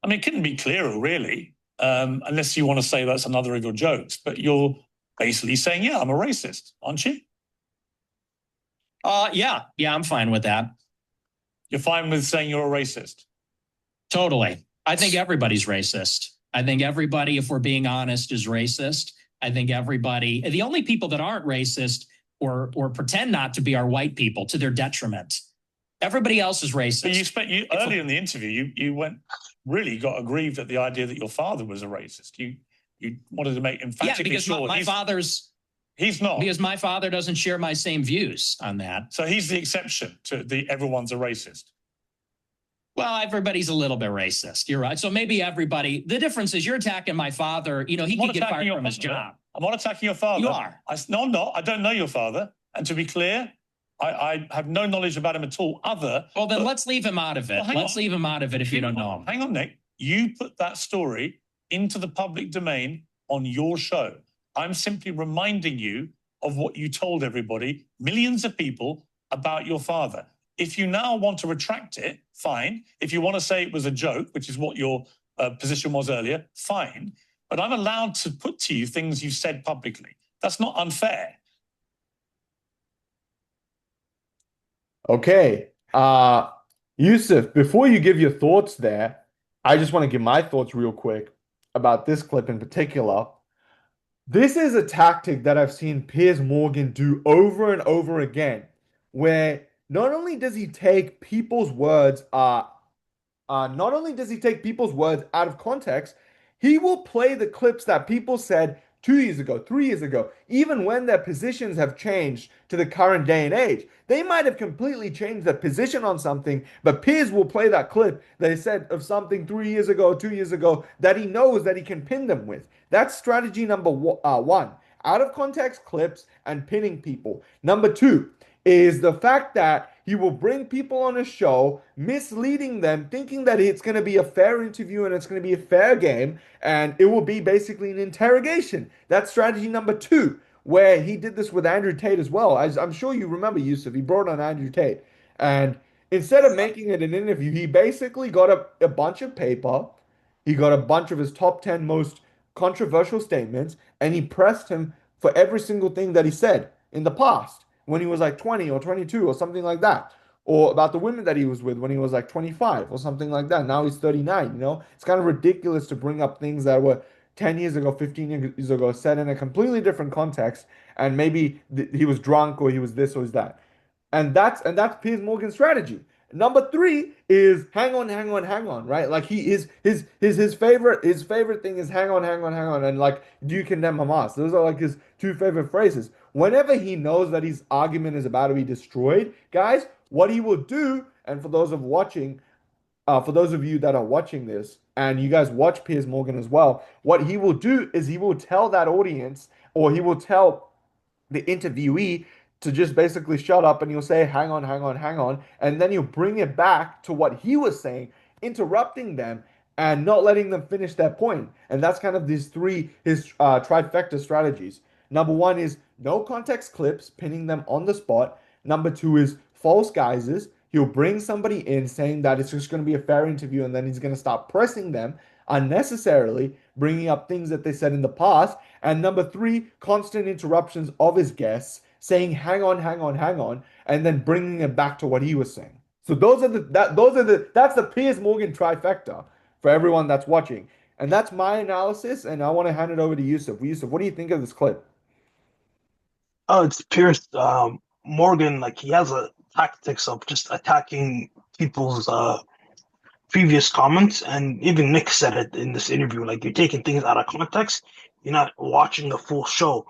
I mean, it couldn't be clearer, really, unless you want to say that's another of your jokes. But you're basically saying, yeah, I'm a racist, aren't you? Yeah, I'm fine with that. You're fine with saying you're a racist? Totally. I think everybody's racist. I think everybody, if we're being honest, is racist. I think everybody, the only people that aren't racist or pretend not to be are white people to their detriment. Everybody else is racist. But earlier in the interview, you really got aggrieved at the idea that your father was a racist. You wanted to make emphatically sure. Because my father's... He's not. Because my father doesn't share my same views on that. So he's the exception to the everyone's a racist. Well, everybody's a little bit racist. You're right. So maybe everybody, the difference is you're attacking my father. You know, he could get fired from his job. I'm not attacking your father. You are. No, I'm not. I don't know your father. And to be clear, I have no knowledge about him at all Well, then let's leave him out of it. Let's leave him out of it if you don't know him. Hang on, Nick. You put that story into the public domain on your show. I'm simply reminding you of what you told everybody, millions of people, about your father. If you now want to retract it, fine. If you want to say it was a joke, which is what your position was earlier, fine. But I'm allowed to put to you things you've said publicly. That's not unfair. Okay. Yusuf, before you give your thoughts there, I just want to give my thoughts real quick about this clip in particular. This is a tactic that I've seen Piers Morgan do over and over again, where not only does he take people's words out of context, he will play the clips that people said 2 years ago, 3 years ago, even when their positions have changed to the current day and age. They might have completely changed their position on something, but Piers will play that clip that he said of something 3 years ago, 2 years ago, that he knows that he can pin them with. That's strategy number one. Out of context clips and pinning people. Number two is the fact that he will bring people on a show, misleading them, thinking that it's going to be a fair interview and it's going to be a fair game, and it will be basically an interrogation. That's strategy number two, where he did this with Andrew Tate as well. I'm sure you remember, Yusuf, he brought on Andrew Tate. And instead of making it an interview, he basically got a bunch of paper, he got a bunch of his top 10 most controversial statements, and he pressed him for every single thing that he said in the past. when he was like 20 or 22 or something like that. Or about the women that he was with when he was like 25 or something like that. Now he's 39, you know? It's kind of ridiculous to bring up things that were 10 years ago, 15 years ago, set in a completely different context, and maybe he was drunk or he was this or he's that. And that's Piers Morgan's strategy. Number three is hang on, hang on, hang on, right? Like his favorite thing is hang on, hang on, hang on, and like, do you condemn Hamas? Those are like his two favorite phrases. Whenever he knows that his argument is about to be destroyed, guys, what he will do, and for those of you that are watching this, and you guys watch Piers Morgan as well, what he will do is he will tell that audience, or he will tell the interviewee to just basically shut up, and he'll say, hang on, hang on, hang on. And then he'll bring it back to what he was saying, interrupting them and not letting them finish their point. And that's kind of his trifecta strategies. Number one is no context clips, pinning them on the spot. Number two is false guises. He'll bring somebody in saying that it's just going to be a fair interview, and then he's going to start pressing them unnecessarily, bringing up things that they said in the past. And number three, constant interruptions of his guests, saying, hang on, hang on, hang on, and then bringing it back to what he was saying. So that's the Piers Morgan trifecta for everyone that's watching. And that's my analysis, and I want to hand it over to Yusuf. Yusuf, what do you think of this clip? Oh, it's Pierce Morgan. Like he has a tactics of just attacking people's previous comments, and even Nick said it in this interview. Like you're taking things out of context. You're not watching the full show.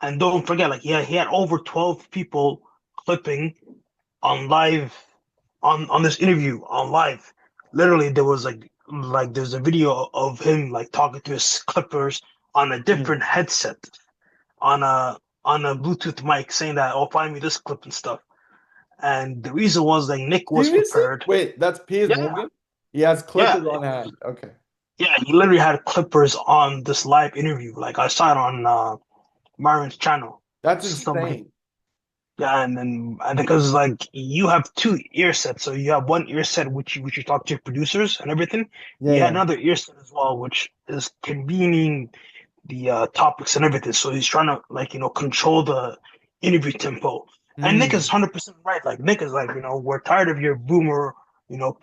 And don't forget, like he had over 12 people clipping on live on this interview on live. Literally, there was like there's a video of him like talking to his clippers on a different headset on a Bluetooth mic, saying that, "Oh, find me this clip and stuff." And the reason was like Nick was Seriously? prepared. Wait, that's Piers Yeah, Morgan? He has yeah, clippers on hand. Okay. yeah. He literally had clippers on this live interview. Like I saw it on Marion's channel. That's Somebody, insane. yeah, and because like you have two ear sets, so you have one ear set which you talk to your producers and everything. Yeah, You had yeah. another ear set as well, which is convening the topics and everything. So he's trying to like control the interview tempo. And Nick is Mm. 100% right. Like Nick is like we're tired of your boomer you know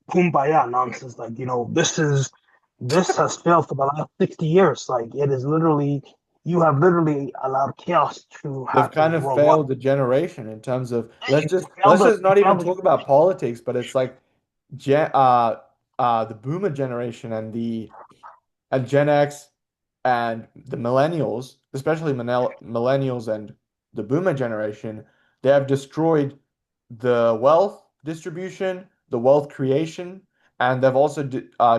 kumbaya nonsense. Like this has failed for the last 60 years. Like it is literally you have literally allowed chaos to They've kind happen of worldwide. failed the generation in terms of You failed let's the just you not even failed the talk about generation. politics, but it's like gen the boomer generation and Gen X and the millennials, especially millennials and the boomer generation, they have destroyed the wealth distribution, the wealth creation, and they've also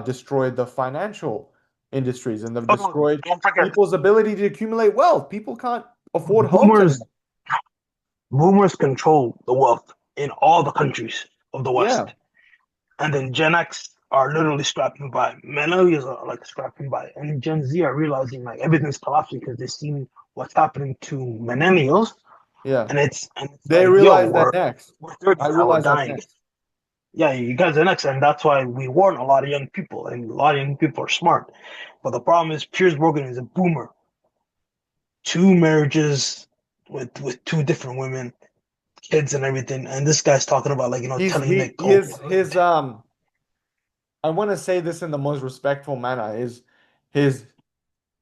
destroyed the financial industries, and they've Oh, destroyed don't forget, people's ability to accumulate wealth. People can't afford homes boomers anymore. boomers control the wealth in all the countries of the Yeah. West. And then Gen X are literally scrapping by. Millennials are like scrapping by, and Gen Z are realizing like everything's collapsing because they've seen what's happening to millennials, Yeah. and it's They like, yo, realize that next. we're 30 I now, we're realize that dying. next. Yeah, you guys are next, and that's why we warn a lot of young people, and a lot of young people are smart. But the problem is, Piers Morgan is a boomer. Two marriages with two different women, kids, and everything, and this guy's talking about like He's telling he Nick, he oh, is his I want to say this in the most respectful manner. His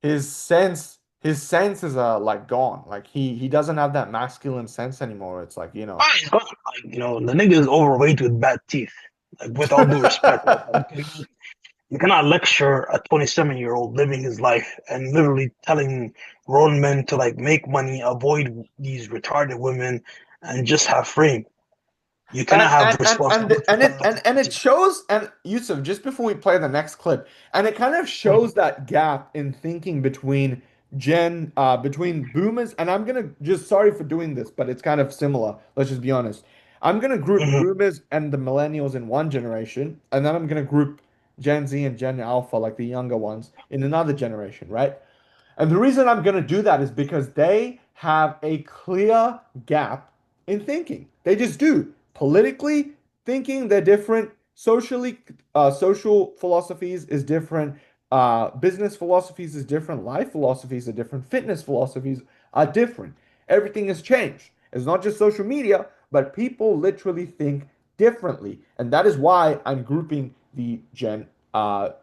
his sense is like gone. Like he doesn't have that masculine sense anymore. It's like, fine, but like the nigga is overweight with bad teeth. Like with all due respect, like you cannot lecture a 27-year-old living his life and literally telling grown men to like make money, avoid these retarded women, and just have frame. You cannot And have and and and responsibility and coming it off and, the and it booty. shows, and Yusuf, just before we play the next clip, and it kind of shows that gap in thinking between boomers, and I'm gonna just, sorry for doing this, but it's kind of similar. Let's just be honest. I'm gonna group Mhm, boomers and the millennials in one generation, and then I'm gonna group Gen Z and Gen Alpha, like the younger ones, in another generation, right? And the reason I'm going to do that is because they have a clear gap in thinking. They just do. Politically thinking, they're different. Socially, social philosophies is different. Business philosophies is different. Life philosophies are different. Fitness philosophies are different. Everything has changed. It's not just social media, but people literally think differently. And that is why I'm grouping the Gen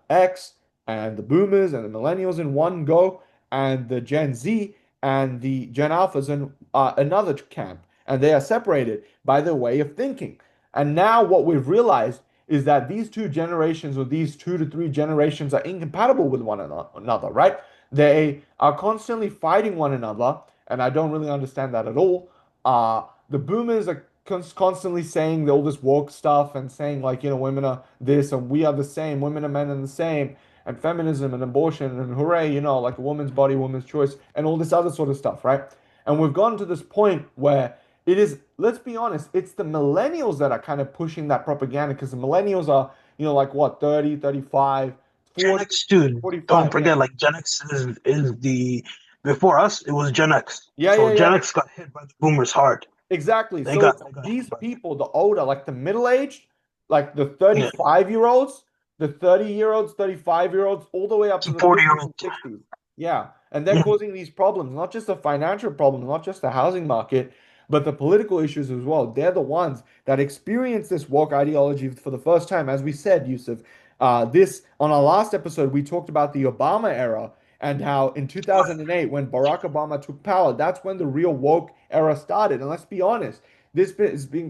X and the boomers and the millennials in one go, and the Gen Z and the Gen Alphas in another camp. And they are separated by their way of thinking. And now what we've realized is that these two generations, or these 2 to 3 generations, are incompatible with one another, right? They are constantly fighting one another, and I don't really understand that at all. The boomers are constantly saying all this woke stuff and saying, like, women are this and we are the same, women and men are the same, and feminism and abortion and hooray, like a woman's body, woman's choice, and all this other sort of stuff, right? And we've gotten to this point where it is, let's be honest, it's the millennials that are kind of pushing that propaganda, because the millennials are, like what, 30, 35, Gen 40, X, dude. 45. Don't Yeah. forget, like Gen X is the before us. It was Gen X. Yeah, yeah, So yeah. Gen X got hit by the boomers hard. Exactly. They So got it's they got hit these by people, the older, like the middle-aged, like the yeah. 35-year-olds, the 30-year-olds, 35-year-olds, all the way up to To the 40 year 50s old. and 60s. Yeah. And they're causing these problems, not just the financial problems, not just the housing market, but the political issues as well. They're the ones that experience this woke ideology for the first time. As we said, Yusuf, this on our last episode, we talked about the Obama era and how in 2008, when Barack Obama took power, that's when the real woke era started. And let's be honest, has been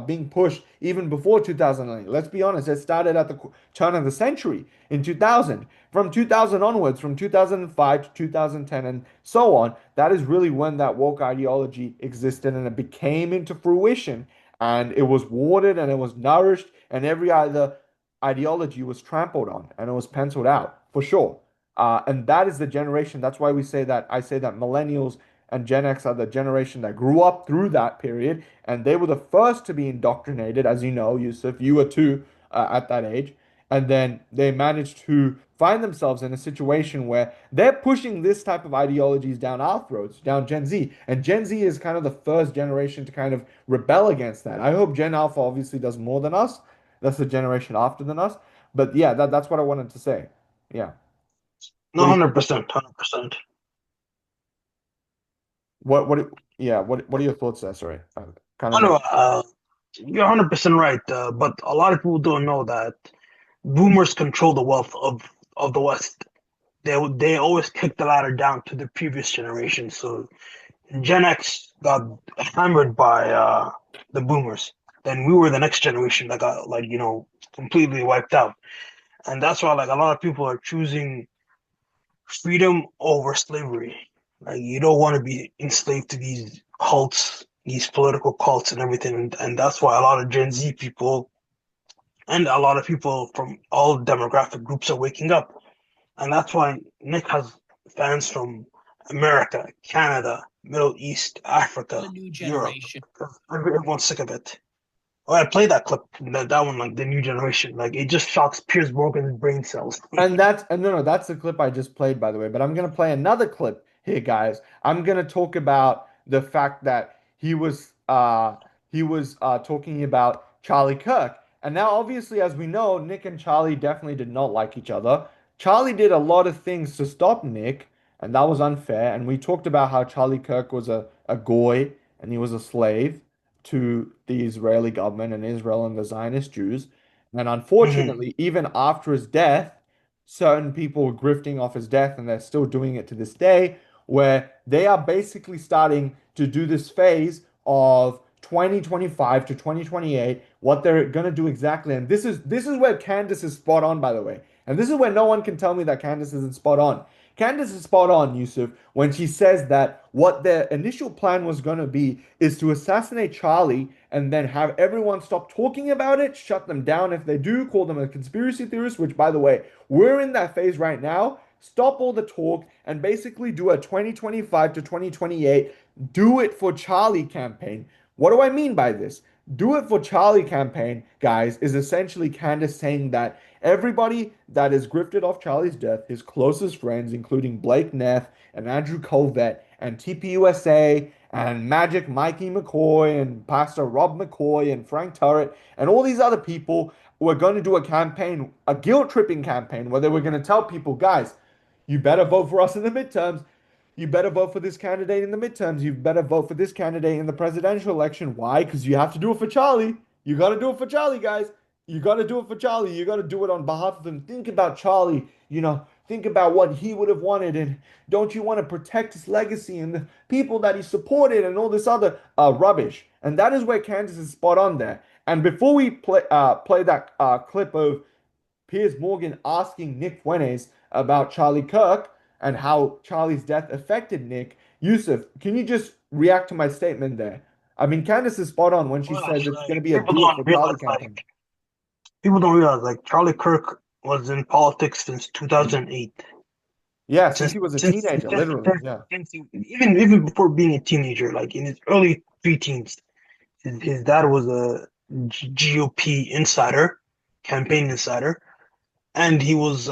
being pushed even before 2008. Let's be honest, it started at the turn of the century in 2000. From 2000 onwards, from 2005 to 2010 and so on, that is really when that woke ideology existed and it became into fruition. And it was watered and it was nourished, and every other ideology was trampled on and it was penciled out for sure. And that is the generation. That's why I say that millennials and Gen X are the generation that grew up through that period, and they were the first to be indoctrinated, as you know, Yusuf. You were too at that age, and then they managed to find themselves in a situation where they're pushing this type of ideologies down our throats, down Gen Z, and Gen Z is kind of the first generation to kind of rebel against that. I hope Gen Alpha obviously does more than us. That's the generation after than us. But yeah, that's what I wanted to say. Yeah. No, What do you think? 100%, 100%. Yeah, what are your thoughts there? Sorry. Kind I of know, like, you're 100% right, but a lot of people don't know that boomers control the wealth of the West. They always kick the ladder down to the previous generation. So Gen X got hammered by the boomers. Then we were the next generation that got completely wiped out. And that's why like a lot of people are choosing freedom over slavery. Like you don't want to be enslaved to these cults, these political cults and everything. And that's why a lot of Gen Z people and a lot of people from all demographic groups are waking up. And that's why Nick has fans from America, Canada, Middle East, The Africa, new Europe. generation. Everyone's sick of it. Oh, I played that clip, that one, like the new generation. Like it just shocks Piers Morgan's brain cells. and no, that's the clip I just played, by the way. But I'm gonna play another clip here, guys. I'm gonna talk about the fact that he was talking about Charlie Kirk. And now, obviously, as we know, Nick and Charlie definitely did not like each other. Charlie did a lot of things to stop Nick, and that was unfair. And we talked about how Charlie Kirk was a goy and he was a slave to the Israeli government and Israel and the Zionist Jews. And Mhm. unfortunately, even after his death, certain people were grifting off his death, and they're still doing it to this day, where they are basically starting to do this phase of 2025 to 2028, what they're gonna do exactly. And this is where Candace is spot on, by the way. And this is where no one can tell me that Candace isn't spot on. Candace is spot on, Yusuf, when she says that what their initial plan was going to be is to assassinate Charlie and then have everyone stop talking about it, shut them down if they do, call them a conspiracy theorist, which, by the way, we're in that phase right now. Stop all the talk and basically do a 2025 to 2028 do it for Charlie campaign. What do I mean by this? Do it for Charlie campaign, guys, is essentially Candace saying that everybody that is grifted off Charlie's death, his closest friends, including Blake Neff and Andrew Colvett and TPUSA and Magic Mikey McCoy and Pastor Rob McCoy and Frank Turret and all these other people were going to do a campaign, a guilt tripping campaign, where they were going to tell people, guys, you better vote for us in the midterms. You better vote for this candidate in the midterms. You better vote for this candidate in the presidential election. Why? Because you have to do it for Charlie. You got to do it for Charlie, guys. You got to do it for Charlie. You got to do it on behalf of him. Think about Charlie. Think about what he would have wanted. And don't you want to protect his legacy and the people that he supported and all this other rubbish? And that is where Candace is spot on there. And before we play that clip of Piers Morgan asking Nick Fuentes about Charlie Kirk and how Charlie's death affected Nick. Yusuf, can you just react to my statement there? I mean, Candace is spot on when she Well, says it's going to be a people do it don't for Charlie realize, campaign. people don't realize, like, Charlie Kirk was in politics since 2008. Yeah, since he was a teenager, literally. Yeah. Even before being a teenager, like in his early preteens, his dad was a GOP insider, campaign insider, and he was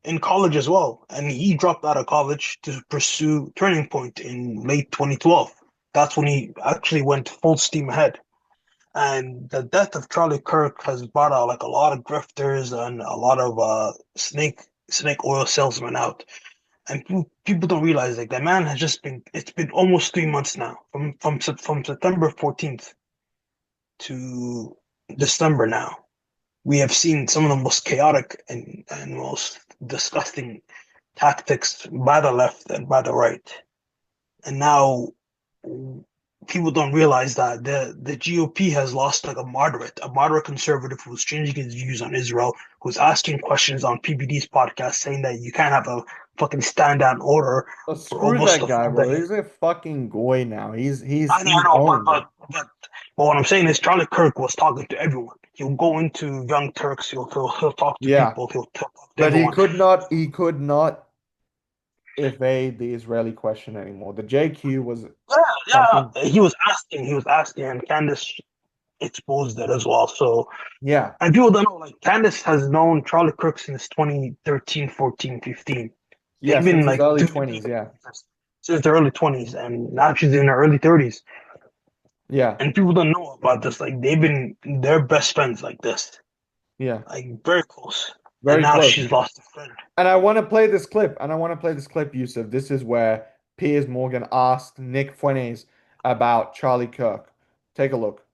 in college as well. And he dropped out of college to pursue Turning Point in late 2012. That's when he actually went full steam ahead. And the death of Charlie Kirk has brought out like a lot of grifters and a lot of snake oil salesmen out. And people don't realize, like, that man has just been. It's been almost 3 months now, from September 14th to December now. We have seen some of the most chaotic and most disgusting tactics by the left and by the right. And now people don't realize that the GOP has lost like a moderate conservative who's changing his views on Israel, who's asking questions on PBD's podcast, saying that you can't have a fucking stand down order Oh, for screw almost that a guy, full bro. decade. He's a fucking goy now. He's I he's know, owned. but what I'm saying is Charlie Kirk was talking to everyone. He'll go into Young Turks. He'll talk to Yeah. people. He'll talk to But everyone. he could not evade the Israeli question anymore. The JQ was Yeah. something. He was asking, and Candace exposed it as well. So, Yeah. and people don't know, like, Candace has known Charlie Kirk since 2013, 14, 15. Yeah, They've been since his like early doing 20s, yeah. since the early 20s, and now she's in her early 30s. Yeah. And people don't know about this. Like, they're best friends like this, Yeah. like very close. And Very now close. she's lost a friend. And I want to play this clip. Yusuf. This is where Piers Morgan asked Nick Fuentes about Charlie Kirk. Take a look.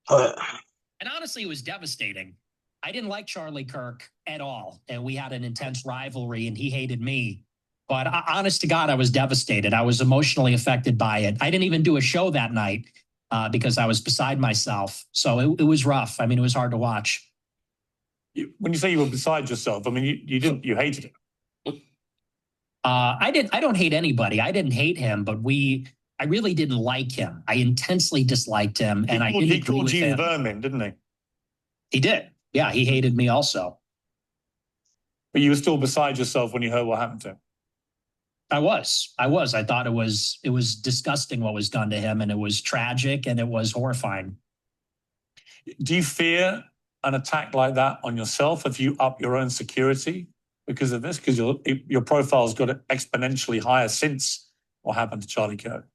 And honestly, it was devastating. I didn't like Charlie Kirk at all. And we had an intense rivalry and he hated me. But honest to God, I was devastated. I was emotionally affected by it. I didn't even do a show that night because I was beside myself. So it was rough. I mean, it was hard to watch. When you say you were beside yourself, I mean, you hated him. I don't hate anybody. I didn't hate him, but I really didn't like him. I intensely disliked him. And I didn't He agree called with you him. vermin, didn't he? He did. Yeah, he hated me also. But you were still beside yourself when you heard what happened to him. I was. I thought it was disgusting what was done to him, and it was tragic and it was horrifying. Do you fear an attack like that on yourself? Have you upped your own security because of this? Because your profile's got exponentially higher since what happened to Charlie Kirk.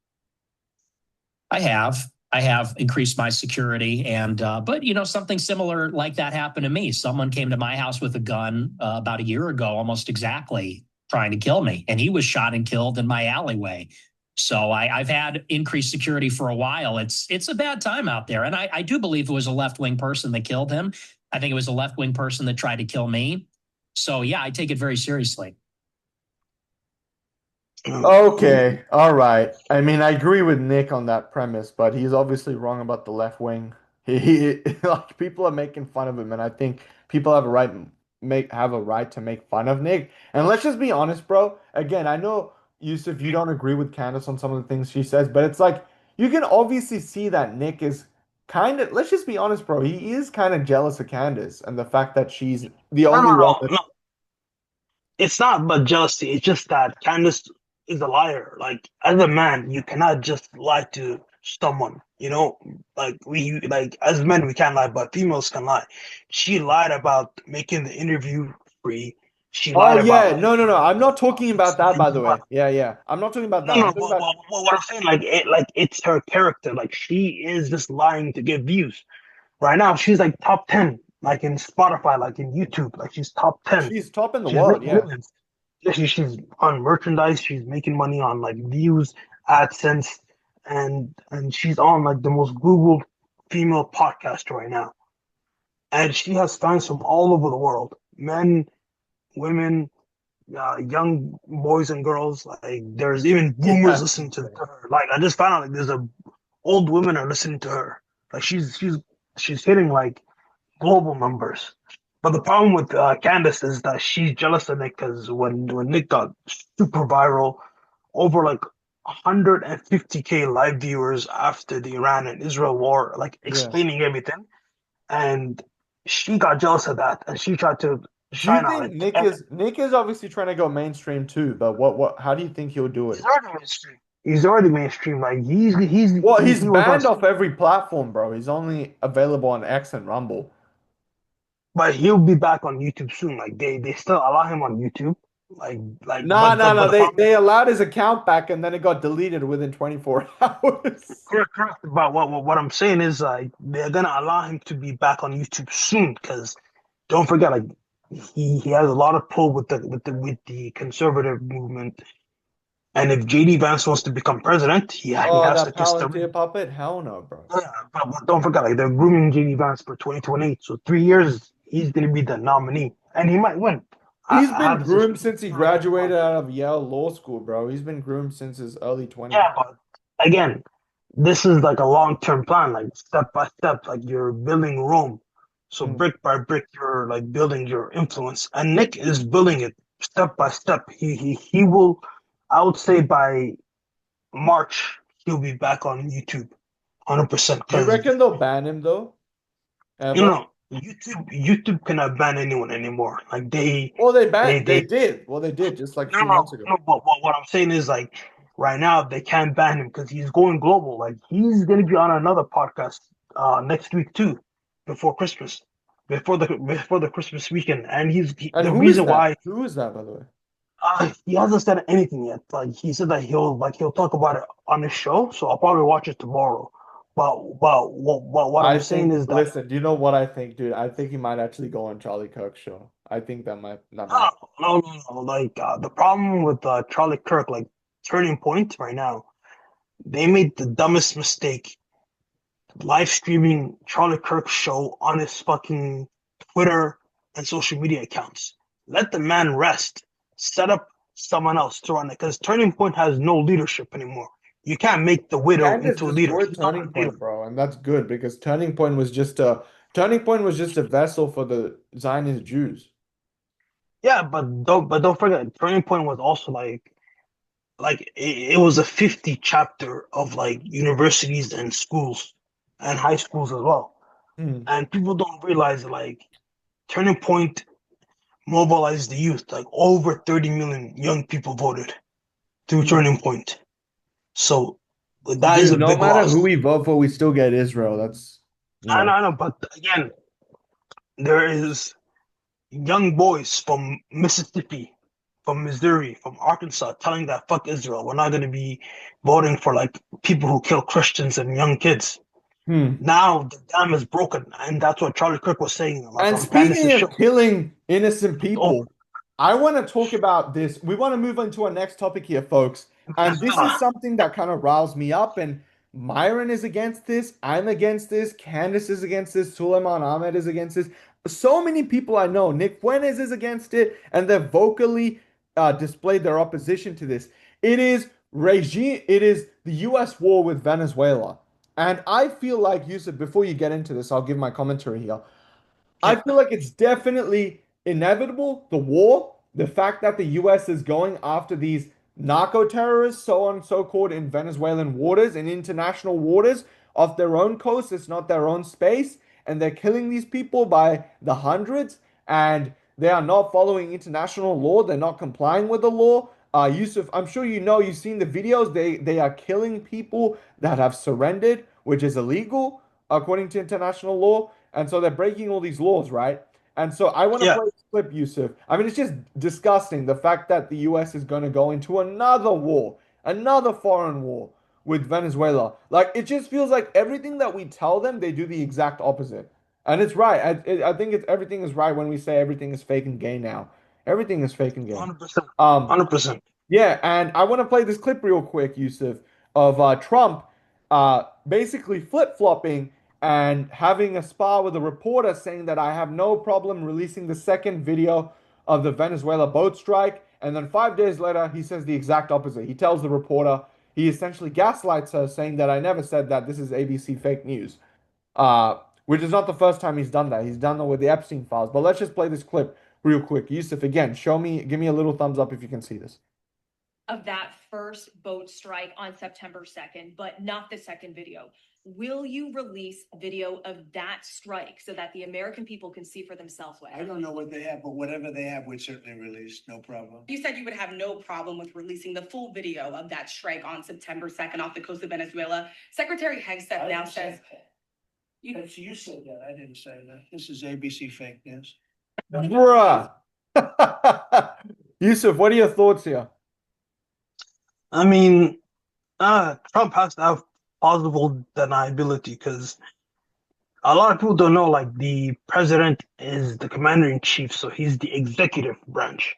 I have increased my security, and but something similar like that happened to me. Someone came to my house with a gun about a year ago, almost exactly, trying to kill me, and he was shot and killed in my alleyway. So I've had increased security for a while. It's a bad time out there, and I do believe it was a left-wing person that killed him. I think it was a left-wing person that tried to kill me. So yeah, I take it very seriously. Okay, all right. I mean, I agree with Nick on that premise, but he's obviously wrong about the left wing. Like, people are making fun of him, and I think people have a right to make fun of Nick. And let's just be honest, bro. Again, I know, Yusuf, you don't agree with Candace on some of the things she says, but it's like you can obviously see that Nick is kind of, let's just be honest, bro. He is kind of jealous of Candace and the fact that she's the only one that No. It's not about jealousy. It's just that Candace is a liar. Like, as a man, you cannot just lie to someone. Like as men we can't lie, but females can lie. She lied about making the interview free. She lied yeah, about, no. I'm not talking about that, by the way. Yeah. I'm not talking about that. No, I'm talking about what I'm saying, it's her character. Like, she is just lying to get views. Right now, she's like top 10, like in Spotify, like in YouTube, like she's top 10. she's top in the She's world, making yeah. millions. she's on merchandise. She's making money on like views, AdSense, and she's on like the most Googled female podcast right now. And she has fans from all over the world, men, women, young boys and girls. Like there's even boomers Yeah. listening to her. Like I just found out like there's a old women are listening to her. Like she's hitting like global numbers. But the problem with Candace is that she's jealous of Nick because when Nick got super viral, over like 150K live viewers after the Iran and Israel war, like Yeah. explaining everything, and she got jealous of that, and she tried to Do you shine on think it. Nick is obviously trying to go mainstream too, but what how do you think he'll do He's it? already mainstream. He's already mainstream. Like Well, he's he was on, banned off every platform, bro. He's only available on X and Rumble. but he'll be back on YouTube soon. Like they still allow him on YouTube. Like No, no, but no. the They problem. they allowed his account back and then it got deleted within 24 hours. Correct, correct. But what I'm saying is like they're gonna allow him to be back on YouTube soon because don't forget like he has a lot of pull with the conservative movement. And if JD Vance wants to become president, he Oh, has to that kiss the ring. Palantir puppet? Hell no, bro. Yeah, but don't forget like they're grooming JD Vance for 2028. So 3 years he's gonna be the nominee. And he might win. He's I been have a groomed suspicion since he he's gonna win. graduated out of Yale Law School, bro. He's been groomed since his early 20s. Yeah, but again, this is like a long-term plan, like step by step, like you're building Rome. So Hmm. brick by brick, you're like building your influence. And Nick is building it step by step. He will, I would say by March, he'll be back on YouTube, 100%. Do you Because reckon they'll ban him though? you Ever? know, YouTube cannot ban anyone anymore. Like Well, they they did. Well, they did just like a no, few months no, ago. no. But what I'm saying is like right now they can't ban him because he's going global. Like he's gonna be on another podcast next week too, before Christmas, before the Christmas weekend. And And the who is reason that? why Who is that, by the way? he hasn't said anything yet. Like he said that he'll talk about it on his show. So I'll probably watch it tomorrow. But what I I'm saying think, is that listen, do you know what I think, dude? I think he might actually go on Charlie Kirk's show. I think that might. no, no. Like the problem with Charlie Kirk, like Turning Point right now, they made the dumbest mistake live streaming Charlie Kirk's show on his fucking Twitter and social media accounts. Let the man rest. Set up someone else to run it because Turning Point has no leadership anymore. You can't make the widow Candace into a leader. destroyed He's not Turning a leader. Point, bro, and that's good because Turning Point was just a vessel for the Zionist Jews. Yeah, but don't forget, Turning Point was also like it was a 50 chapter of like universities and schools and high schools as well. Hmm. And people don't realize like Turning Point mobilized the youth. Like over 30 million young people voted through Hmm. Turning Point. So that is Dude, a no big matter who loss. we vote for, we still get Israel. That's, you I know, know. I know, but again, there is young boys from Mississippi, from Missouri, from Arkansas telling that fuck Israel. We're not going to be voting for like people who kill Christians and young kids. Hmm. Now the dam is broken, and that's what Charlie Kirk was saying, like And on speaking Candace's of show. killing innocent Oh, people, I want to talk about this. We want to move on to our next topic here, folks. And this is Venezuela. something that kind of riles me up. And Myron is against this. I'm against this. Candace is against this. Suleiman Ahmed is against this. So many people I know. Nick Fuentes is against it. And they've vocally displayed their opposition to this. It is the US war with Venezuela. And I feel like, Yusuf, before you get into this, I'll give my commentary here. I Yeah, feel like it's definitely inevitable, the war, the fact that the US is going after these narco terrorists, so on and so called, in Venezuelan waters and international waters off their own coast. It's not their own space. And they're killing these people by the hundreds. And they are not following international law. They're not complying with the law. Yusuf, I'm sure you know, you've seen the videos. They are killing people that have surrendered, which is illegal according to international law. And so they're breaking all these laws, right? And so I want to yeah. play this clip, Yusuf. I mean, it's just disgusting the fact that the US is going to go into another war, another foreign war with Venezuela. Like, it just feels like everything that we tell them, they do the exact opposite. And it's right. I think everything is right when we say everything is fake and gay now. Everything is fake and game. 100%. Um, 100%. yeah, and I want to play this clip real quick, Yusuf, of Trump basically flip-flopping and having a spar with a reporter saying that I have no problem releasing the second video of the Venezuela boat strike. And then 5 days later, he says the exact opposite. He tells the reporter, he essentially gaslights her, saying that I never said that. This is ABC fake news. Which is not the first time he's done that. He's done that with the Epstein files. But let's just play this clip real quick. Yusuf, again, give me a little thumbs up if you can see this. Of that first boat strike on September 2nd, but not the second video. Will you release video of that strike so that the American people can see for themselves what I don't know what they have, but whatever they have, we'd certainly release, no problem. You said you would have no problem with releasing the full video of that strike on September 2nd off the coast of Venezuela. Secretary Hegseth now says. You said that, I didn't say that. This is ABC fake news. Bruh. Yusuf, what are your thoughts here? I mean, Trump has to have plausible deniability because a lot of people don't know, like, the president is the commander in chief, so he's the executive branch.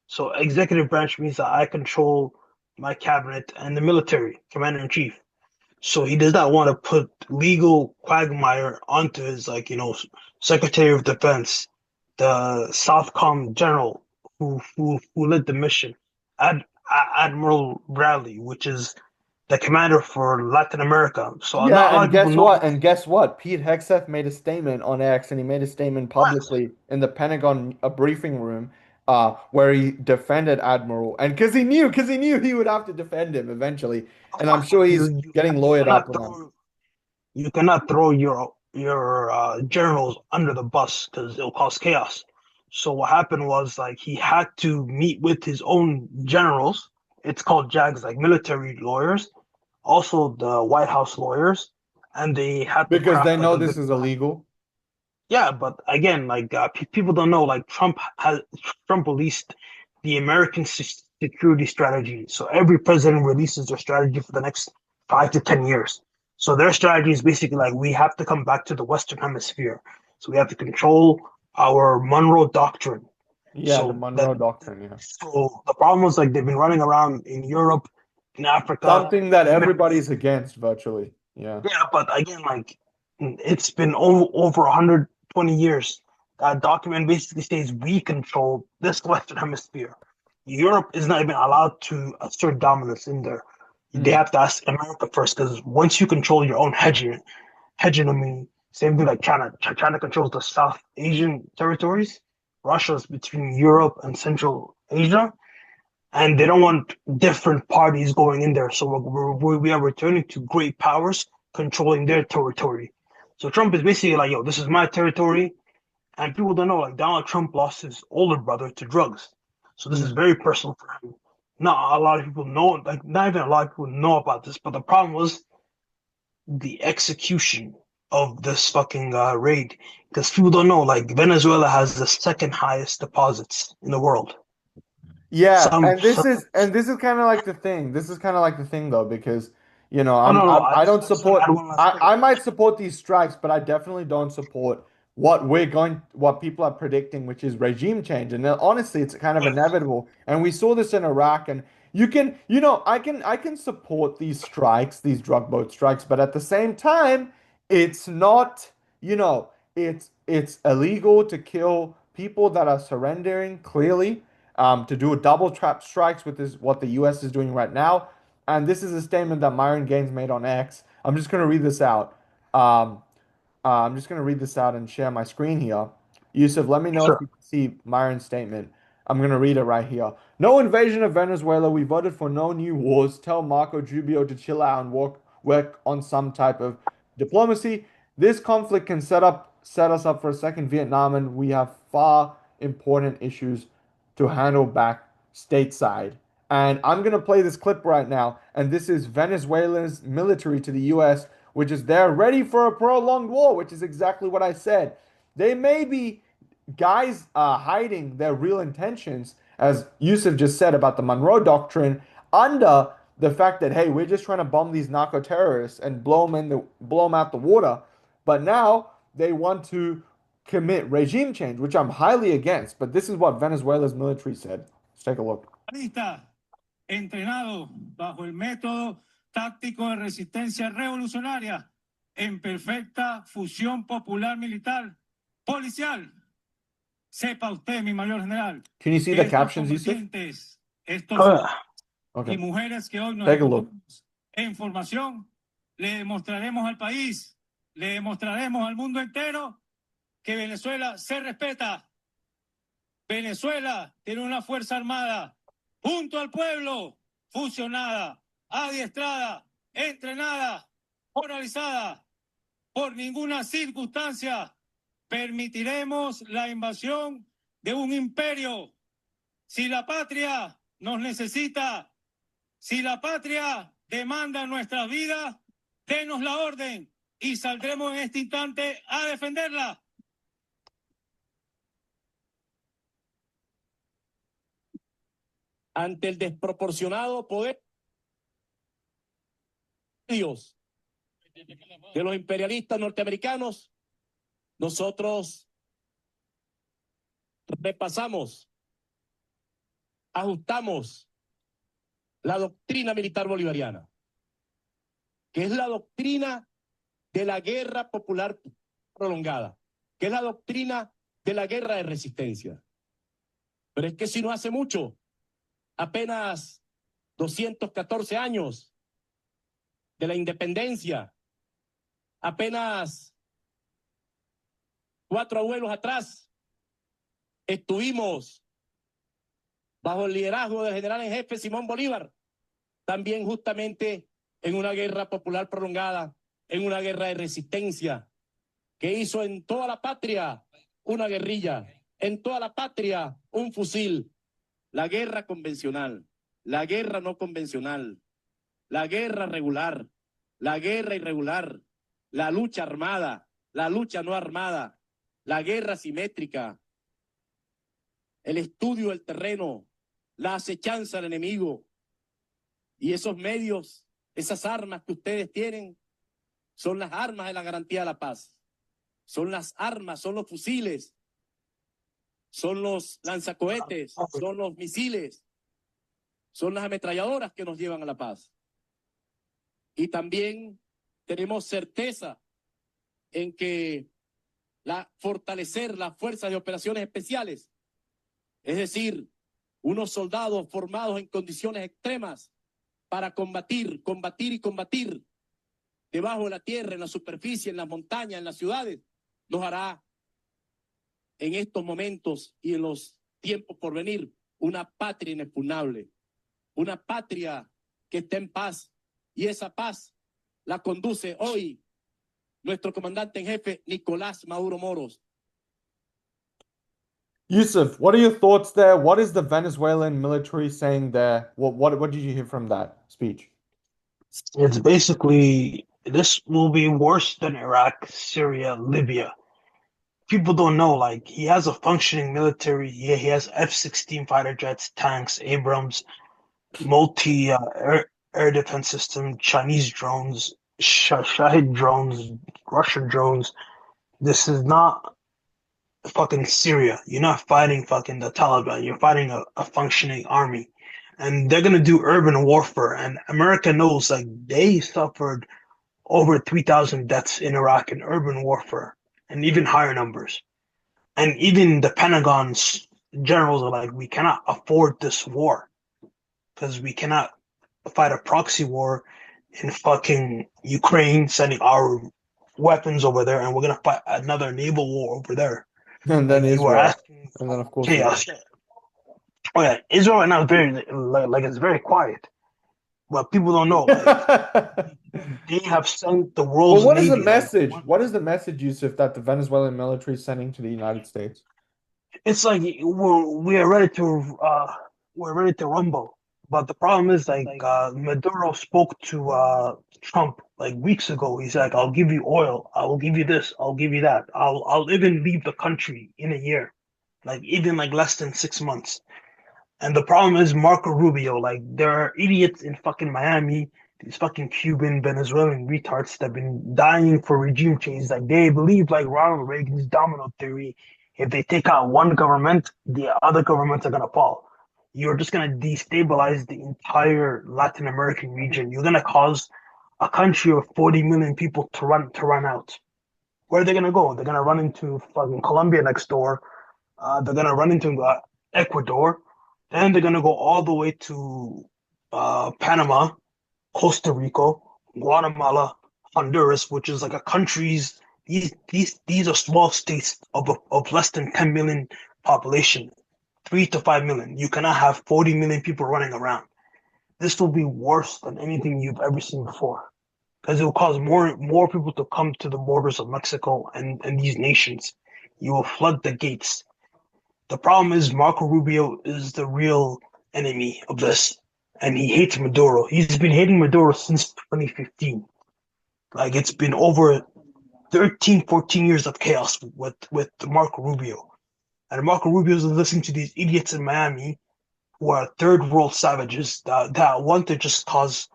So executive branch means that I control my cabinet and the military commander in chief. So he does not want to put legal quagmire onto his, like, Secretary of Defense, the Southcom general who led the mission, Admiral Bradley, which is the commander for Latin America. So yeah, and guess what? And guess what? Pete Hegseth made a statement on X, and he made a statement publicly in the Pentagon briefing room, where he defended Admiral, and because he knew he would have to defend him eventually, and I'm sure he's getting lawyered up on that. You cannot throw your generals under the bus because it'll cause chaos. So what happened was, like, he had to meet with his own generals. It's called JAGs, like military lawyers, also the White House lawyers, and they had to because they craft, know like, this is illegal. Yeah, but again, like, people don't know, like, Trump released the American security strategy. So every president releases their strategy for the next 5 to 10 years. So their strategy is basically like, we have to come back to the Western Hemisphere. So we have to control our Monroe Doctrine. Yeah, so the Monroe Doctrine, yeah. So the problem was, like, they've been running around in Europe, in Africa. Something that everybody's against virtually. Yeah. Yeah, but again, like, it's been over 120 years. That document basically says we control this Western Hemisphere. Europe is not even allowed to assert dominance in there. They have to ask America first, because once you control your own hegemony, same thing like China. China controls the South Asian territories. Russia's between Europe and Central Asia, and they don't want different parties going in there. So we are returning to great powers controlling their territory. So Trump is basically like, yo, this is my territory. And people don't know, like, Donald Trump lost his older brother to drugs. So this is very personal for him. Not a lot of people know, like, not even a lot of people know about this, but the problem was the execution of this fucking raid. Because people don't know, like, Venezuela has the second highest deposits in the world. Yeah, and this is kind of like the thing. This is kind of like the thing, though, because I don't support. I might support these strikes, but I definitely don't support what people are predicting, which is regime change. And honestly, it's kind of inevitable. And we saw this in Iraq. And I can support these strikes, these drug boat strikes, but at the same time, it's not, it's illegal to kill people that are surrendering, clearly. To do a double trap strikes with what the U.S. is doing right now. And this is a statement that Myron Gaines made on X. I'm just going to read this out. I'm just going to read this out and share my screen here. Yusuf, let me know if you can see Myron's statement. I'm going to read it right here. No invasion of Venezuela. We voted for no new wars. Tell Marco Rubio to chill out and work on some type of diplomacy. This conflict can set us up for a second Vietnam, and we have far important issues to handle back stateside. And I'm going to play this clip right now. And this is Venezuela's military to the U.S., which is they're ready for a prolonged war, which is exactly what I said. They may be guys hiding their real intentions, as Yusuf just said about the Monroe Doctrine, under the fact that, hey, we're just trying to bomb these narco terrorists and blow them out the water. But now they want to commit regime change, which I'm highly against. But this is what Venezuela's military said. Let's take a look. Entrenado bajo el método táctico de resistencia revolucionaria en perfecta fusión popular militar policial. Sepa usted, mi mayor general. Can you see the captions, Yusuf? Estos Okay. y mujeres que hoy nos Take a look. en formación, le demostraremos al país, le demostraremos al mundo entero que Venezuela se respeta. Venezuela tiene una fuerza armada junto al pueblo, fusionada, adiestrada, entrenada, moralizada. Por ninguna circunstancia permitiremos la invasión de un imperio. Si la patria nos necesita, si la patria demanda nuestras vidas, denos la orden y saldremos en este instante a defenderla. Ante el desproporcionado poder de los imperialistas norteamericanos, nosotros repasamos, ajustamos la doctrina militar bolivariana, que es la doctrina de la guerra popular prolongada, que es la doctrina de la guerra de resistencia. Pero es que si no hace mucho, apenas 214 años de la independencia, apenas 4 abuelos atrás, estuvimos bajo el liderazgo del general en jefe Simón Bolívar, también justamente en una guerra popular prolongada, en una guerra de resistencia, que hizo en toda la patria una guerrilla, en toda la patria un fusil. La guerra convencional, la guerra no convencional, la guerra regular, la guerra irregular, la lucha armada, la lucha no armada, la guerra simétrica, el estudio del terreno, la acechanza al enemigo. Y esos medios, esas armas que ustedes tienen, son las armas de la garantía de la paz. Son las armas, son los fusiles, son los lanzacohetes, son los misiles, son las ametralladoras que nos llevan a la paz. Y también tenemos certeza en que fortalecer las fuerzas de operaciones especiales, es decir, unos soldados formados en condiciones extremas para combatir debajo de la tierra, en la superficie, en las montañas, en las ciudades, nos hará en estos momentos y en los tiempos por venir una patria inexpugnable, una patria que está en paz, y esa paz la conduce hoy nuestro comandante en jefe Nicolás Maduro Moros. Yusuf, what are your thoughts there? What is the Venezuelan military saying there? What did you hear from that speech? It's basically, this will be worse than Iraq, Syria, Libya. People don't know, like, he has a functioning military. He has F-16 fighter jets, tanks, Abrams, air defense system, Chinese drones, Shahid drones, Russian drones. This is not fucking Syria. You're not fighting fucking the Taliban. You're fighting a functioning army. And they're gonna do urban warfare. And America knows, like, they suffered over 3,000 deaths in Iraq in urban warfare, and even higher numbers. And even the Pentagon's generals are like, we cannot afford this war, because we cannot fight a proxy war in fucking Ukraine, sending our weapons over there, and we're gonna fight another naval war over there. And then Israel. And then of course chaos. Oh yeah, Israel right now is very like it's very quiet, but people don't know. Like, they have sent the world's. Well, what is the Navy, message? What is the message, Yusuf, that the Venezuelan military is sending to the United States? It's like we're ready to rumble, but the problem is, like, Maduro spoke to Trump like weeks ago. He's like, "I'll give you oil. I will give you this. I'll give you that. I'll even leave the country in a year, like even like less than 6 months." And the problem is Marco Rubio. Like, there are idiots in fucking Miami these fucking Cuban, Venezuelan retards that have been dying for regime change. Like they believe, like Ronald Reagan's domino theory, if they take out one government, the other governments are gonna fall. You're just gonna destabilize the entire Latin American region. You're gonna cause a country of 40 million people to run out. Where are they gonna go? They're gonna run into fucking Colombia next door. They're gonna run into Ecuador. Then they're gonna go all the way to Panama, Costa Rica, Guatemala, Honduras, which is like a countries. These are small states of less than 10 million population, 3 to 5 million. You cannot have 40 million people running around. This will be worse than anything you've ever seen before, because it will cause more people to come to the borders of Mexico and these nations. You will flood the gates. The problem is Marco Rubio is the real enemy of this, and he hates Maduro. He's been hating Maduro since 2015. Like, it's been over 13, 14 years of chaos with Marco Rubio. And Marco Rubio is listening to these idiots in Miami who are third world savages that want to just cause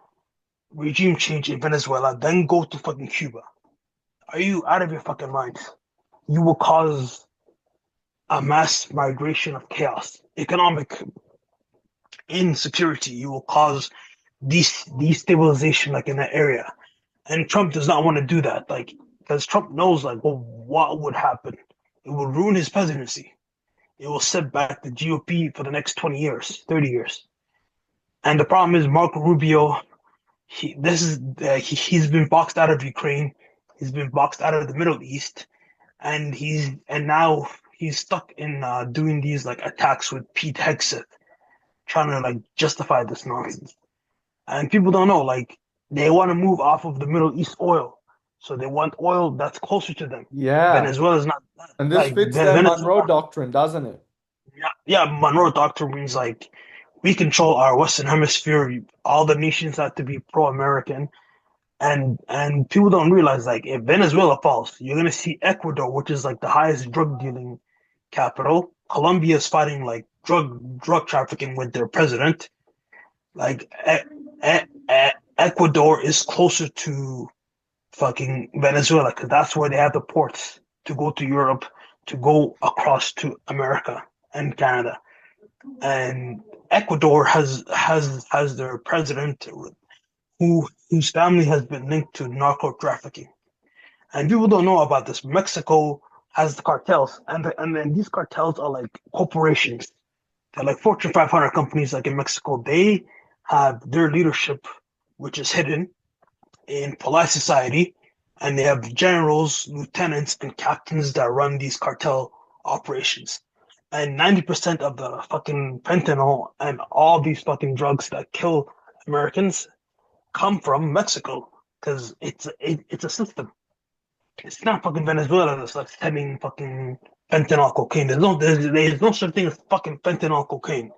regime change in Venezuela, then go to fucking Cuba. Are you out of your fucking mind? You will cause a mass migration of chaos, economic insecurity. You will cause destabilization, like in that area. And Trump does not want to do that, like, because Trump knows, like, well, what would happen? It will ruin his presidency. It will set back the GOP for the next 20 years, 30 years. And the problem is Marco Rubio. He's been boxed out of Ukraine. He's been boxed out of the Middle East, and now he's stuck in doing these like attacks with Pete Hegseth, trying to like justify this nonsense. And people don't know, like, they want to move off of the Middle East oil, so they want oil that's closer to them. Yeah. Venezuela's not. And this like, fits their Monroe Doctrine, doesn't it? Yeah, Monroe Doctrine means like we control our Western Hemisphere. All the nations have to be pro-American, and people don't realize, like, if Venezuela falls, you're gonna see Ecuador, which is like the highest drug dealing capital. Colombia is fighting like drug trafficking with their president. Like Ecuador is closer to fucking Venezuela because that's where they have the ports to go to Europe, to go across to America and Canada. And Ecuador has their president whose family has been linked to narco trafficking. And people don't know about this. Mexico has the cartels, and then these cartels are like corporations. They're like Fortune 500 companies, like in Mexico. They have their leadership, which is hidden in polite society, and they have generals, lieutenants, and captains that run these cartel operations. And 90% of the fucking fentanyl and all these fucking drugs that kill Americans come from Mexico, because it's a system. It's not fucking Venezuela that's like sending fucking fentanyl cocaine. There's no such thing as fucking fentanyl cocaine.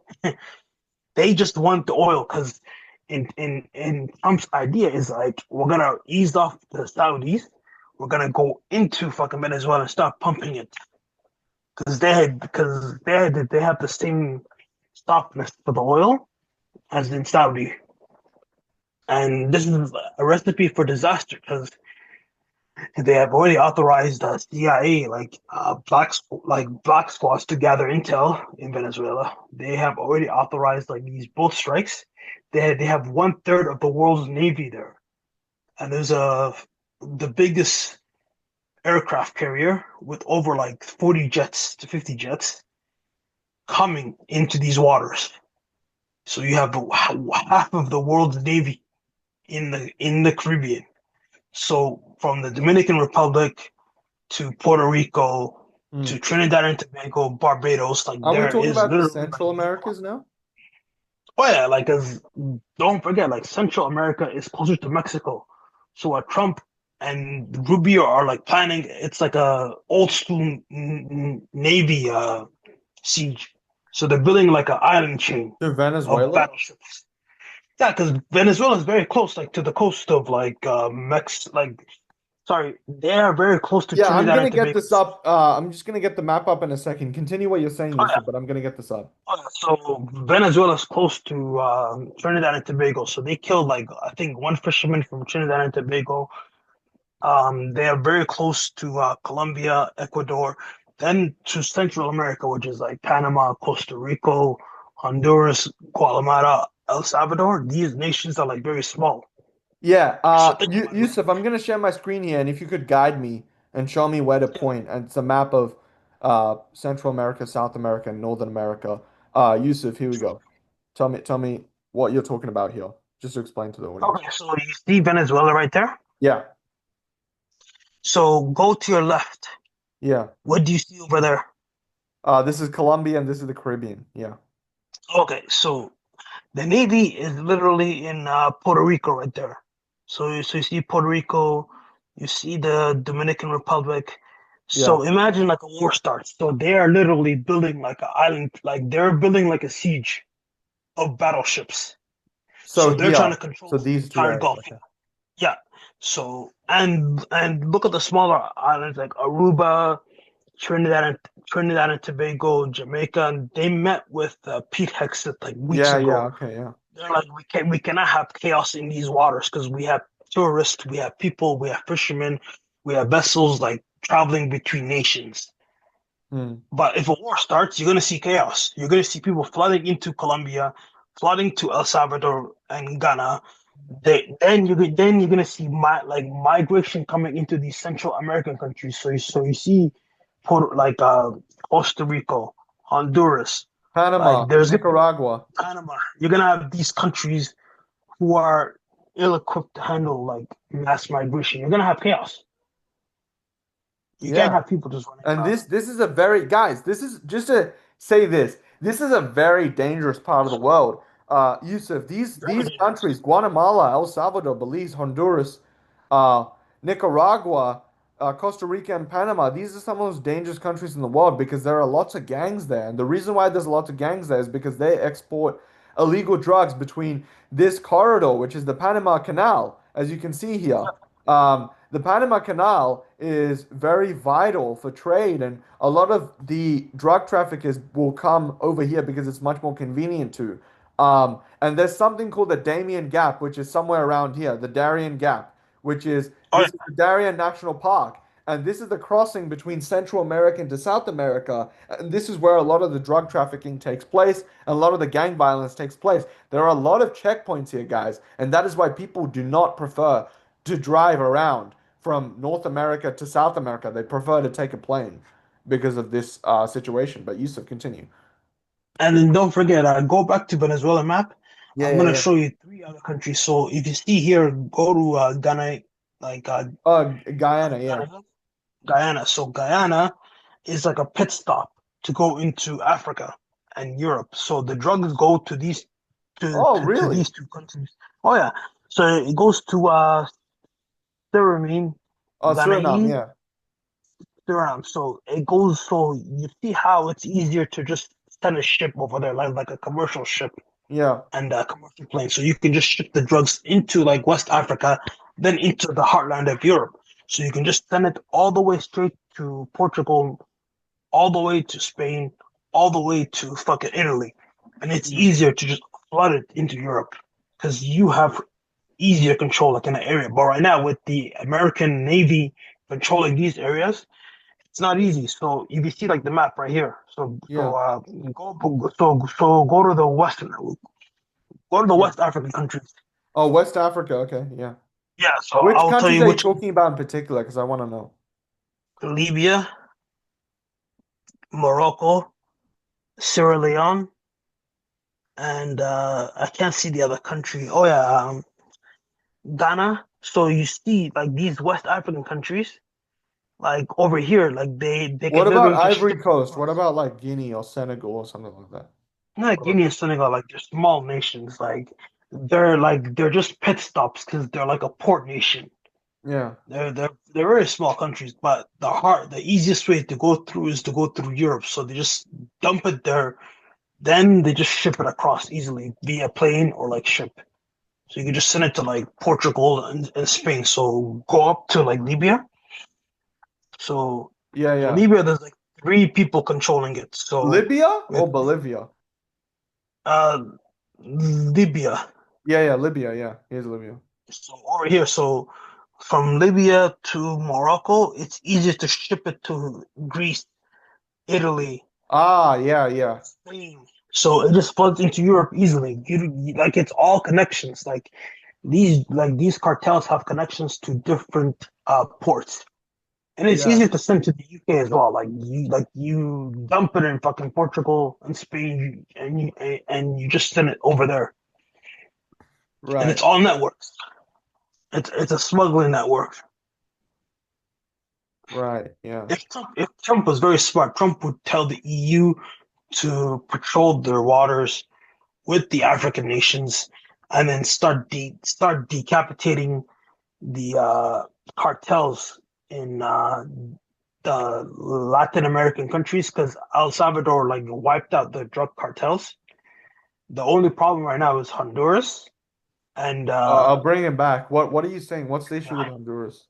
They just want the oil because in Trump's idea is like, we're gonna ease off the Saudis, we're gonna go into fucking Venezuela and start pumping it because they have the same softness for the oil as in Saudi, and this is a recipe for disaster because they have already authorized the CIA, black squads, to gather intel in Venezuela. They have already authorized like these both strikes. They have 1/3 of the world's navy there, and there's the biggest aircraft carrier with over like 40 jets to 50 jets coming into these waters. So you have half of the world's navy in the Caribbean. So from the Dominican Republic to Puerto Rico to Trinidad and Tobago, Barbados, like, are we there talking is about the literally Central Americas now? Oh yeah, like, cause don't forget, like, Central America is closer to Mexico. So what Trump and Rubio are like planning, it's like a old school Navy siege. So they're building like an island chain To of Venezuela? battleships. Yeah, because Venezuela is very close, like, to the coast of like Sorry, they are very close to Yeah, I'm Trinidad gonna and get Tobago. this up. I'm just gonna get the map up in a second. Continue what you're saying, Oh yeah. Yusuf, but I'm gonna get this up. So Venezuela is close to Trinidad and Tobago. So they killed like I think one fisherman from Trinidad and Tobago. They are very close to Colombia, Ecuador, then to Central America, which is like Panama, Costa Rica, Honduras, Guatemala, El Salvador. These nations are like very small. Yeah, So think about it. Yusuf, I'm gonna share my screen here, and if you could guide me and show me where to point, and it's a map of Central America, South America, and Northern America. Yusuf, here we go. Tell me what you're talking about here, just to explain to the audience. Okay, so you see Venezuela right there. Yeah, So go to your left. yeah. What do you see over there? This is Colombia, and this is the Caribbean. Yeah. Okay, so the Navy is literally in Puerto Rico right there. So you see Puerto Rico, you see the Dominican Republic. So Yeah. imagine like a war starts. So they are literally building like an island, like they're building like a siege of battleships. So So they're trying to here, control so the these two entire areas. Gulf. Okay. Yeah. So and look at the smaller islands like Aruba, Trinidad and Tobago, Jamaica, and they met with Pete Hegseth like weeks Yeah, yeah. ago. Okay, yeah. They're like, we cannot have chaos in these waters because we have tourists, we have people, we have fishermen, we have vessels like traveling between nations. Hmm. But if a war starts, you're gonna see chaos. You're gonna see people flooding into Colombia, flooding to El Salvador and Ghana. Then you're gonna see migration coming into these Central American countries. So you see, Costa Rica, Honduras, Panama, like there's gonna be Nicaragua. Panama. You're gonna have these countries who are ill-equipped to handle like mass migration. You're gonna have chaos. You can't Yeah. have people just running And around. this is a very guys, this is just to say this. This is a very dangerous part of the world. Yusuf, Very these dangerous. countries, Guatemala, El Salvador, Belize, Honduras, uh, Nicaragua, Costa Rica, and Panama, these are some of the most dangerous countries in the world because there are lots of gangs there. And the reason why there's lots of gangs there is because they export illegal drugs between this corridor, which is the Panama Canal, as you can see here. The Panama Canal is very vital for trade, and a lot of the drug traffickers will come over here because it's much more convenient to. And there's something called the Damien Gap, which is somewhere around here, the Darien Gap, which is Oh this yeah. is the Darien National Park, and this is the crossing between Central America and to South America, and this is where a lot of the drug trafficking takes place, and a lot of the gang violence takes place. There are a lot of checkpoints here, guys, and that is why people do not prefer to drive around from North America to South America. They prefer to take a plane because of this situation. But Yusuf, continue. And then don't forget, go back to Venezuela map. Yeah, I'm yeah, gonna yeah. show you three other countries. So if you see here, go to Ghana, like Guyana, yeah. Guyana. So Guyana is like a pit stop to go into Africa and Europe. So the drugs go to these Oh, to really? these two countries. Oh yeah. So it goes to Suriname, Oh, Suriname, Ghanaian, yeah. Suriname. So it goes. So you see how it's easier to just send a ship over there, like a commercial ship Yeah. and a commercial plane. So you can just ship the drugs into like West Africa, then into the heartland of Europe. So you can just send it all the way straight to Portugal, all the way to Spain, all the way to fucking Italy. And it's Mm. easier to just flood it into Europe because you have easier control like in the area. But right now with the American Navy controlling these areas, it's not easy. So if you see like the map right here, Yeah. go to the Yeah. West African countries. Oh, West Africa. Okay, yeah. Yeah, so Which I'll tell countries you are you which talking about in particular? Because I want to know. Libya, Morocco, Sierra Leone, and I can't see the other country. Oh yeah, Ghana. So you see like these West African countries, like over here, like they What can about literally just Ivory ship it Coast? What across. about like Guinea or Senegal or something like that? Not What about- Guinea and Senegal, like they're small nations. They're just pit stops because they're like a port nation. Yeah. They're very small countries, but the easiest way to go through is to go through Europe. So they just dump it there, then they just ship it across easily via plane or like ship. So you could just send it to like Portugal and Spain. So go up to like Libya. So Yeah, in yeah. Libya, there's like 3 people controlling it. So Libya with or Bolivia? uh Libya. Yeah, yeah, Libya. Yeah, here's Libya. So over here, so from Libya to Morocco, it's easier to ship it to Greece, Italy, Ah, yeah, yeah. Spain. So it just floods into Europe easily. Like it's all connections. Like these cartels have connections to different ports. And it's Yeah, easier to send to the UK as well. Like you dump it in fucking Portugal and Spain and you just send it over there. And right, it's all networks. It's a smuggling network. right. Yeah. If Trump was very smart, Trump would tell the EU to patrol their waters with the African nations and then start decapitating the cartels in the Latin American countries because El Salvador like wiped out the drug cartels. The only problem right now is Honduras, and I'll bring him back. What are you saying? What's the issue with Honduras?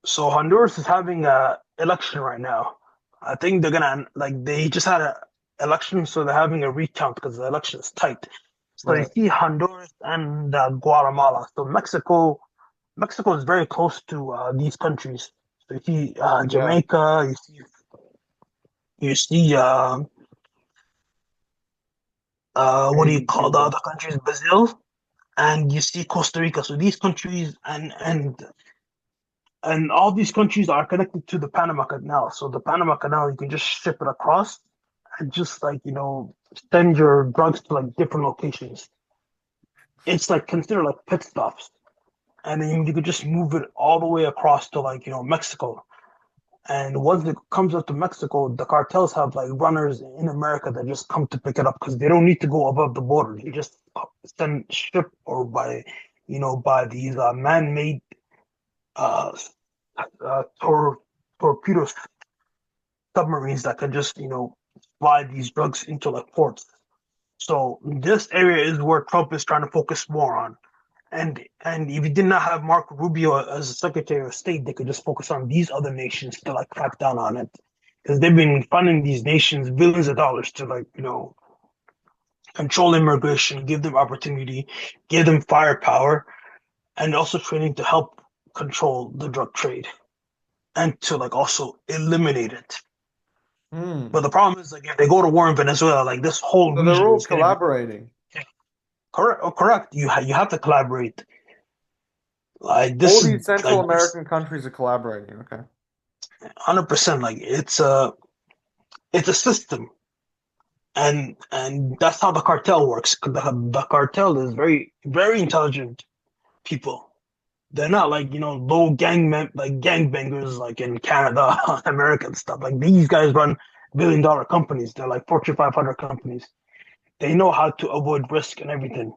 so Honduras is having a election right now. I think they're gonna like they just had a election, so they're having a recount because the election is tight. So you Right. see Honduras and Guatemala. So Mexico is very close to these countries. So you see Yeah. Jamaica, you see what do you Haiti, call the Cuba. other countries? Brazil, and you see Costa Rica. So these countries and all these countries are connected to the Panama Canal. So the Panama Canal, you can just ship it across and just like send your drugs to like different locations. It's like considered like pit stops, and then you could just move it all the way across to like Mexico. And once it comes up to Mexico, the cartels have like runners in America that just come to pick it up because they don't need to go above the border. They just send ship or by these man-made uh, torpedo submarines that can just fly these drugs into like ports. So this area is where Trump is trying to focus more on. And if you did not have Marco Rubio as a Secretary of State, they could just focus on these other nations to like crack down on it. Because they've been funding these nations billions of dollars to like, control immigration, give them opportunity, give them firepower, and also training to help control the drug trade and to like also eliminate it. Hmm. But the problem is like if they go to war in Venezuela, like this whole So they're region all is going to be collaborating. correct. Correct. You have to collaborate. Like All this is these Central like this American countries are collaborating. Okay. 100%. Like it's a system, and that's how the cartel works. The cartel is very very intelligent people. They're not like low like gangbangers like in Canada, America and stuff. Like these guys run billion-dollar companies. They're like Fortune 500 companies. They know how to avoid risk and everything.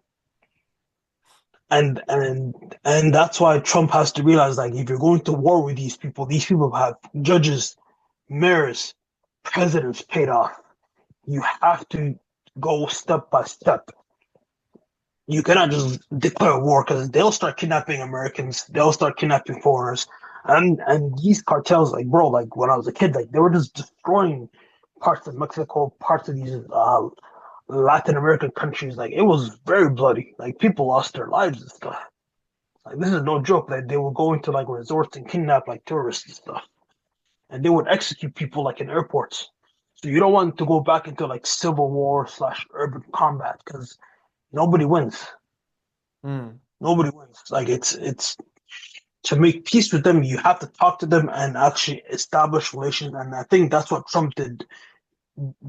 And that's why Trump has to realize like if you're going to war with these people have judges, mayors, presidents paid off. You have to go step by step. You cannot just declare war because they'll start kidnapping Americans. They'll start kidnapping foreigners, and these cartels, like bro, like when I was a kid, like they were just destroying parts of Mexico, parts of these Latin American countries. Like it was very bloody. Like people lost their lives and stuff. Like this is no joke. Like they would go into like resorts and kidnap like tourists and stuff, and they would execute people like in airports. So you don't want to go back into like civil war slash urban combat because nobody wins. Hmm. Nobody wins. Like it's to make peace with them, you have to talk to them and actually establish relations. And I think that's what Trump did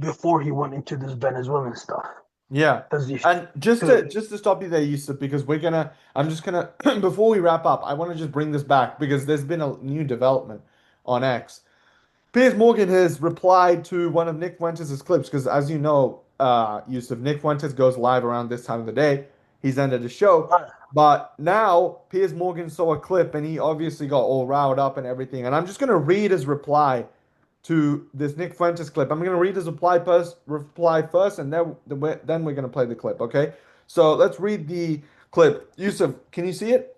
before he went into this Venezuelan stuff. Yeah. Because And just to stop you there, Yusuf, because I'm just gonna before we wrap up, I want to just bring this back because there's been a new development on X. Piers Morgan has replied to one of Nick Fuentes' clips because, as you know, Yusuf, Nick Fuentes goes live around this time of the day. He's ended the show. But now Piers Morgan saw a clip and he obviously got all riled up and everything. And I'm just going to read his reply to this Nick Fuentes clip. I'm going to read his reply first, and then we're going to play the clip, okay? So let's read the Clip. Yusuf, can you see it?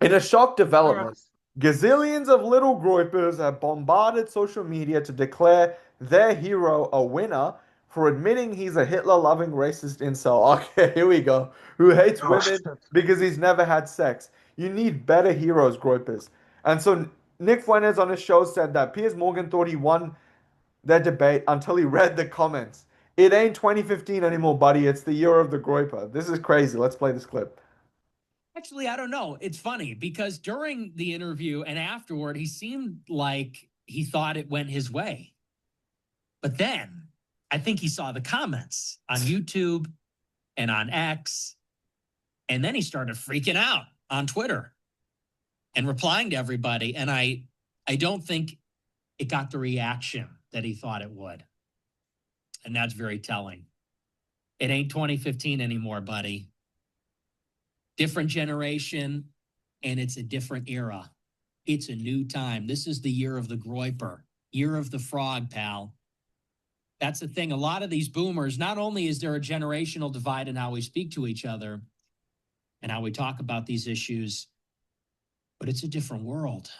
In a shock development, gazillions of little groypers have bombarded social media to declare their hero a winner for admitting he's a Hitler-loving racist incel. Okay, here we go. Who hates Oh, women shit. because he's never had sex. You need better heroes, groypers. And so Nick Fuentes on his show said that Piers Morgan thought he won their debate until he read the comments. It ain't 2015 anymore, buddy. It's the year of the groyper. This is crazy. Let's play this clip. Actually, I don't know. It's funny because during the interview and afterward, he seemed like he thought it went his way. But then I think he saw the comments on YouTube and on X. And then he started freaking out on Twitter and replying to everybody. And I don't think it got the reaction that he thought it would. And that's very telling. It ain't 2015 anymore, buddy. Different generation, and it's a different era. It's a new time. This is the year of the groyper, year of the frog, pal. That's the thing. A lot of these boomers, not only is there a generational divide in how we speak to each other and how we talk about these issues, but it's a different world.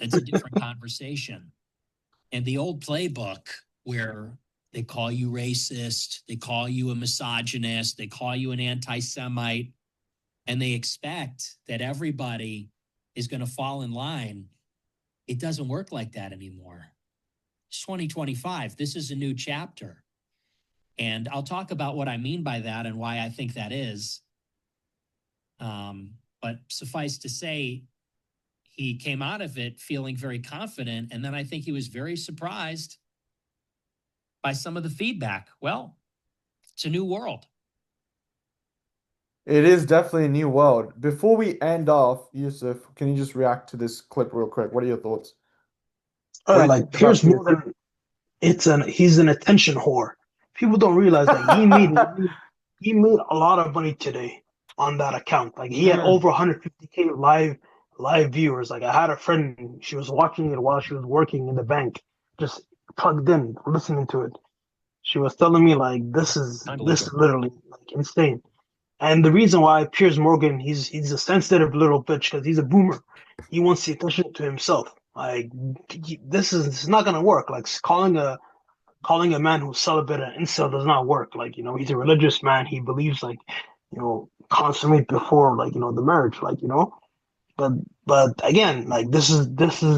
It's a different conversation. And the old playbook where they call you racist, they call you a misogynist, they call you an anti-Semite, and they expect that everybody is going to fall in line. It doesn't work like that anymore. It's 2025. This is a new chapter. And I'll talk about what I mean by that and why I think that is. But suffice to say, he came out of it feeling very confident. And then I think he was very surprised by some of the feedback. Well, it's a new world. It is definitely a new world. Before we end off, Yusuf, can you just react to this clip real quick? What are your thoughts? Like Piers Morgan, he's an attention whore. People don't realize that he made a lot of money today on that account. Like he had over 150K live viewers. Like I had a friend, she was watching it while she was working in the bank, just plugged in, listening to it. She was telling me like this is literally like insane. And the reason why Piers Morgan, he's a sensitive little bitch because he's a boomer. He wants the attention to himself. Like this is not gonna work. Like calling a man who's celibate an incel does not work. Like he's a religious man. He believes like consummate before like the marriage. Like but again, like this is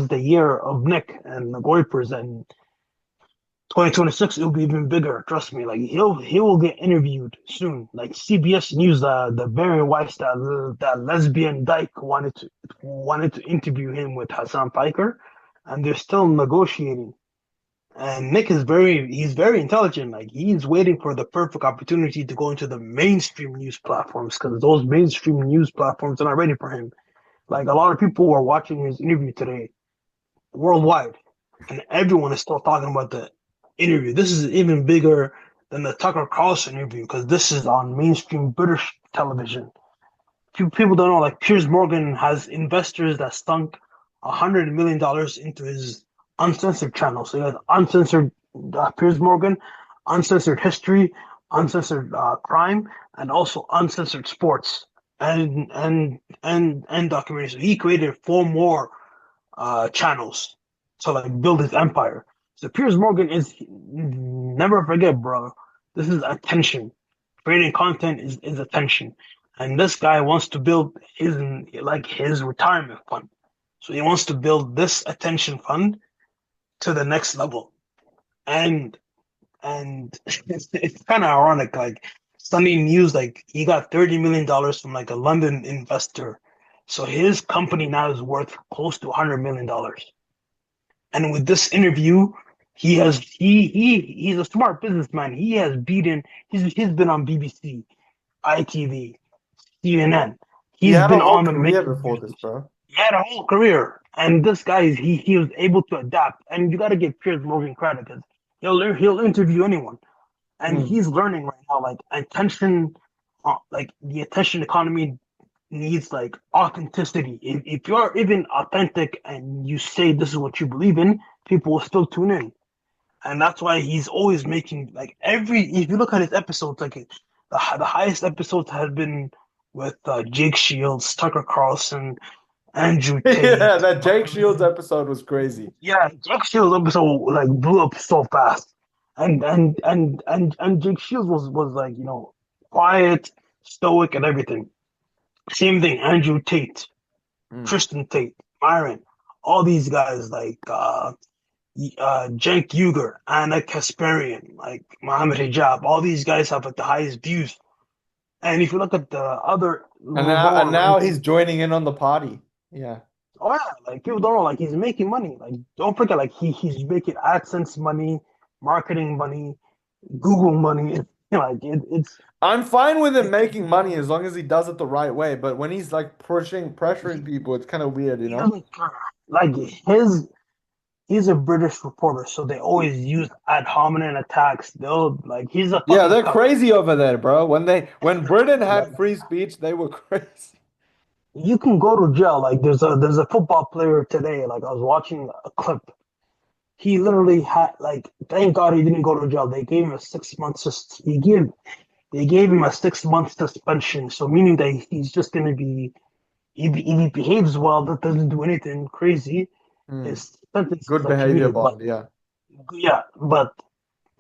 the year of Nick and the Goipers, and 2026 it'll be even bigger. Trust me. Like he will get interviewed soon. Like CBS News, the Barry Weiss, that lesbian dyke wanted to interview him with Hassan Piker, and they're still negotiating. And Nick is he's very intelligent. Like he's waiting for the perfect opportunity to go into the mainstream news platforms because those mainstream news platforms are not ready for him. Like a lot of people were watching his interview today worldwide, and everyone is still talking about the interview. This is even bigger than the Tucker Carlson interview because this is on mainstream British television. People don't know, like Piers Morgan has investors that sunk $100 million into his uncensored channel. So he has uncensored Piers Morgan, uncensored history, uncensored crime, and also uncensored sports and documentaries. So he created 4 more channels to like build his empire. So Piers Morgan is, never forget, bro, this is attention. Creating content is attention. And this guy wants to build his retirement fund. So he wants to build this attention fund to the next level. And it's kind of ironic, like Sunday News, like he got $30 million from like a London investor. So his company now is worth close to $100 million. And with this interview, he's a smart businessman. He's been on BBC, ITV, CNN. He's been on the career before this, bro. He had a whole career. And this guy, he was able to adapt. And you got to give Piers Morgan credit because he'll interview anyone. And he's learning right now, like attention, like the attention economy needs like authenticity. If you're even authentic and you say this is what you believe in, people will still tune in. And that's why he's always making like if you look at his episodes, like the highest episodes had been with Jake Shields, Tucker Carlson, Andrew Tate. Yeah, that Jake Shields episode was crazy. Yeah, Jake Shields episode like blew up so fast, and Jake Shields was like quiet, stoic, and everything. Same thing, Andrew Tate, Tristan Tate, Myron, all these guys like Cenk Uygur, Anna Kasparian, like Mohammed Hijab, all these guys have like the highest views. And if you look at the other And lower now ranking, he's joining in on the party. Yeah. oh yeah, like people don't know, like he's making money. Like don't forget, like he's making AdSense money, marketing money, Google money. Like it's I'm fine with him making money as long as he does it the right way. But when he's like pressuring people, it's kind of weird, you he know? doesn't care. Like he's a British reporter, so they always use ad hominem attacks. They'll like he's a Yeah, fucking they're cuck. crazy over there, bro. When Britain had free speech, they were crazy. You can go to jail. Like there's a football player today. Like I was watching a clip. He literally had like thank God he didn't go to jail. They gave him a 6 months. They gave him a 6 month suspension. So meaning that he's just gonna be if he behaves well, that doesn't do anything crazy. His sentence is Good like behavior commuted. bond, yeah. But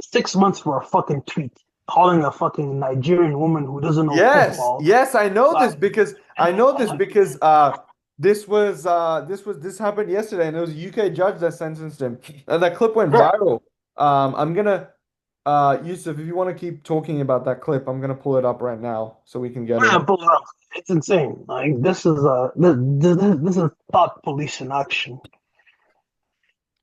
6 months for a fucking tweet calling a fucking Nigerian woman who doesn't know football. Yes, I know this Like, because this happened yesterday and it was a UK judge that sentenced him. And that clip went viral. I'm gonna Yusuf, if you want to keep talking about that clip, I'm gonna pull it up right now so we can get yeah, it. pull it up. It's insane. Like this is thought police in action.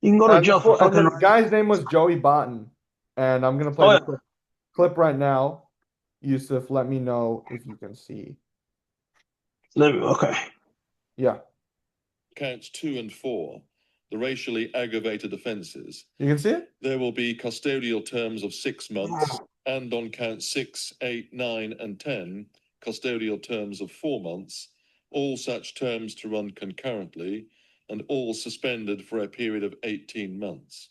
You can go to jail for And fucking. the guy's name was Joey Barton. And I'm gonna play Oh the yeah. clip right now. Yusuf, let me know if you can see. Okay. Yeah. Counts 2 and 4, the racially aggravated offences. You can see it? There will be custodial terms of 6 months, and on counts 6, 8, 9, and 10, custodial terms of 4 months, all such terms to run concurrently, and all suspended for a period of 18 months.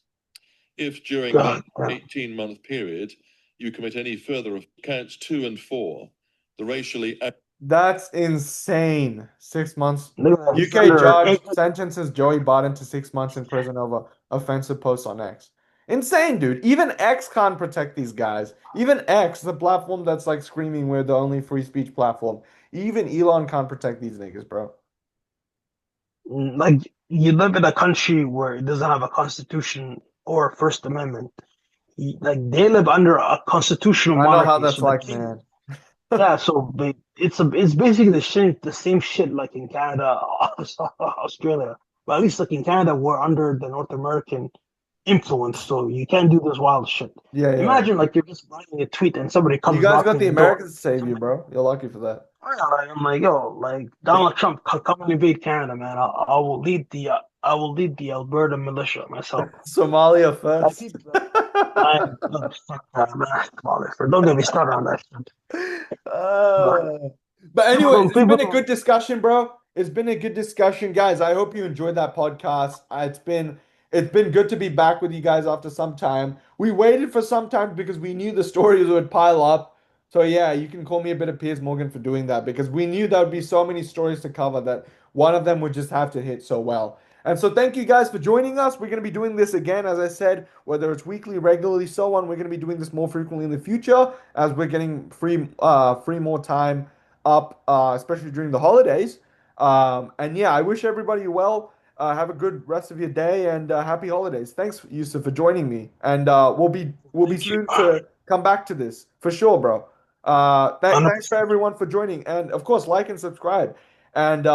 If during that 18-month period you commit any further of counts 2 and 4, the racially That's insane. 6 months. Look at UK judge that. sentences Joey Barton to 6 months in prison over offensive posts on X. Insane, dude. Even X can't protect these guys. Even X, the platform that's like screaming we're the only free speech platform. Even Elon can't protect these niggas, bro. Like you live in a country where it doesn't have a constitution or a First Amendment. Like they live under a constitutional I know how monarchy. that's So the like, king, man. yeah. So it's basically the same shit like in Canada, Australia. But at least like in Canada, we're under the North American influence, so you can't do this wild shit. Yeah, yeah. Imagine like you're just writing a tweet and somebody comes You guys got knocking the your door. Americans to save you, bro. You're lucky for that. I'm like, yo, like Donald Trump, come and invade Canada, man. I will lead the Alberta militia myself. Somalia Like, first. fuck that, man. Don't get me started on that shit. But anyways, it's been a People- good discussion, bro. It's been a good discussion, guys. I hope you enjoyed that podcast. It's been good to be back with you guys after some time. We waited for some time because we knew the stories would pile up. So yeah, you can call me a bit of Piers Morgan for doing that because we knew there would be so many stories to cover that one of them would just have to hit so well. And so thank you guys for joining us. We're going to be doing this again, as I said, whether it's weekly, regularly, so on. We're going to be doing this more frequently in the future as we're getting free more time up, especially during the holidays. And yeah, I wish everybody well. Have a good rest of your day and happy holidays. Thanks, Yusuf, for joining me. And we'll be soon to come back to this for sure, bro. Thanks for everyone for joining, and of course, like and subscribe, and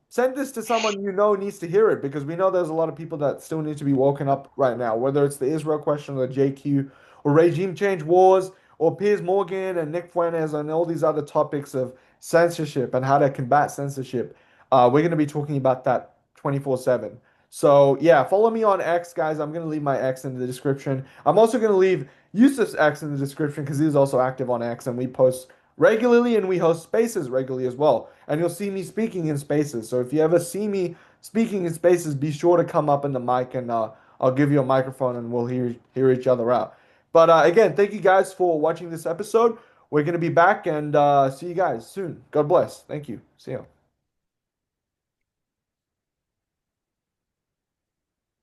send this to someone you know needs to hear it because we know there's a lot of people that still need to be woken up right now, whether it's the Israel question or the JQ or regime change wars or Piers Morgan and Nick Fuentes and all these other topics of censorship and how to combat censorship. We're going to be talking about that 24/7. So yeah, follow me on X, guys. I'm going to leave my X in the description. I'm also going to leave Yusuf's X in the description because he's also active on X and we post regularly and we host spaces regularly as well. And you'll see me speaking in spaces. So if you ever see me speaking in spaces, be sure to come up in the mic and I'll give you a microphone and we'll hear each other out. But again, thank you guys for watching this episode. we're going to be back and see you guys soon. God bless. Thank you. See you.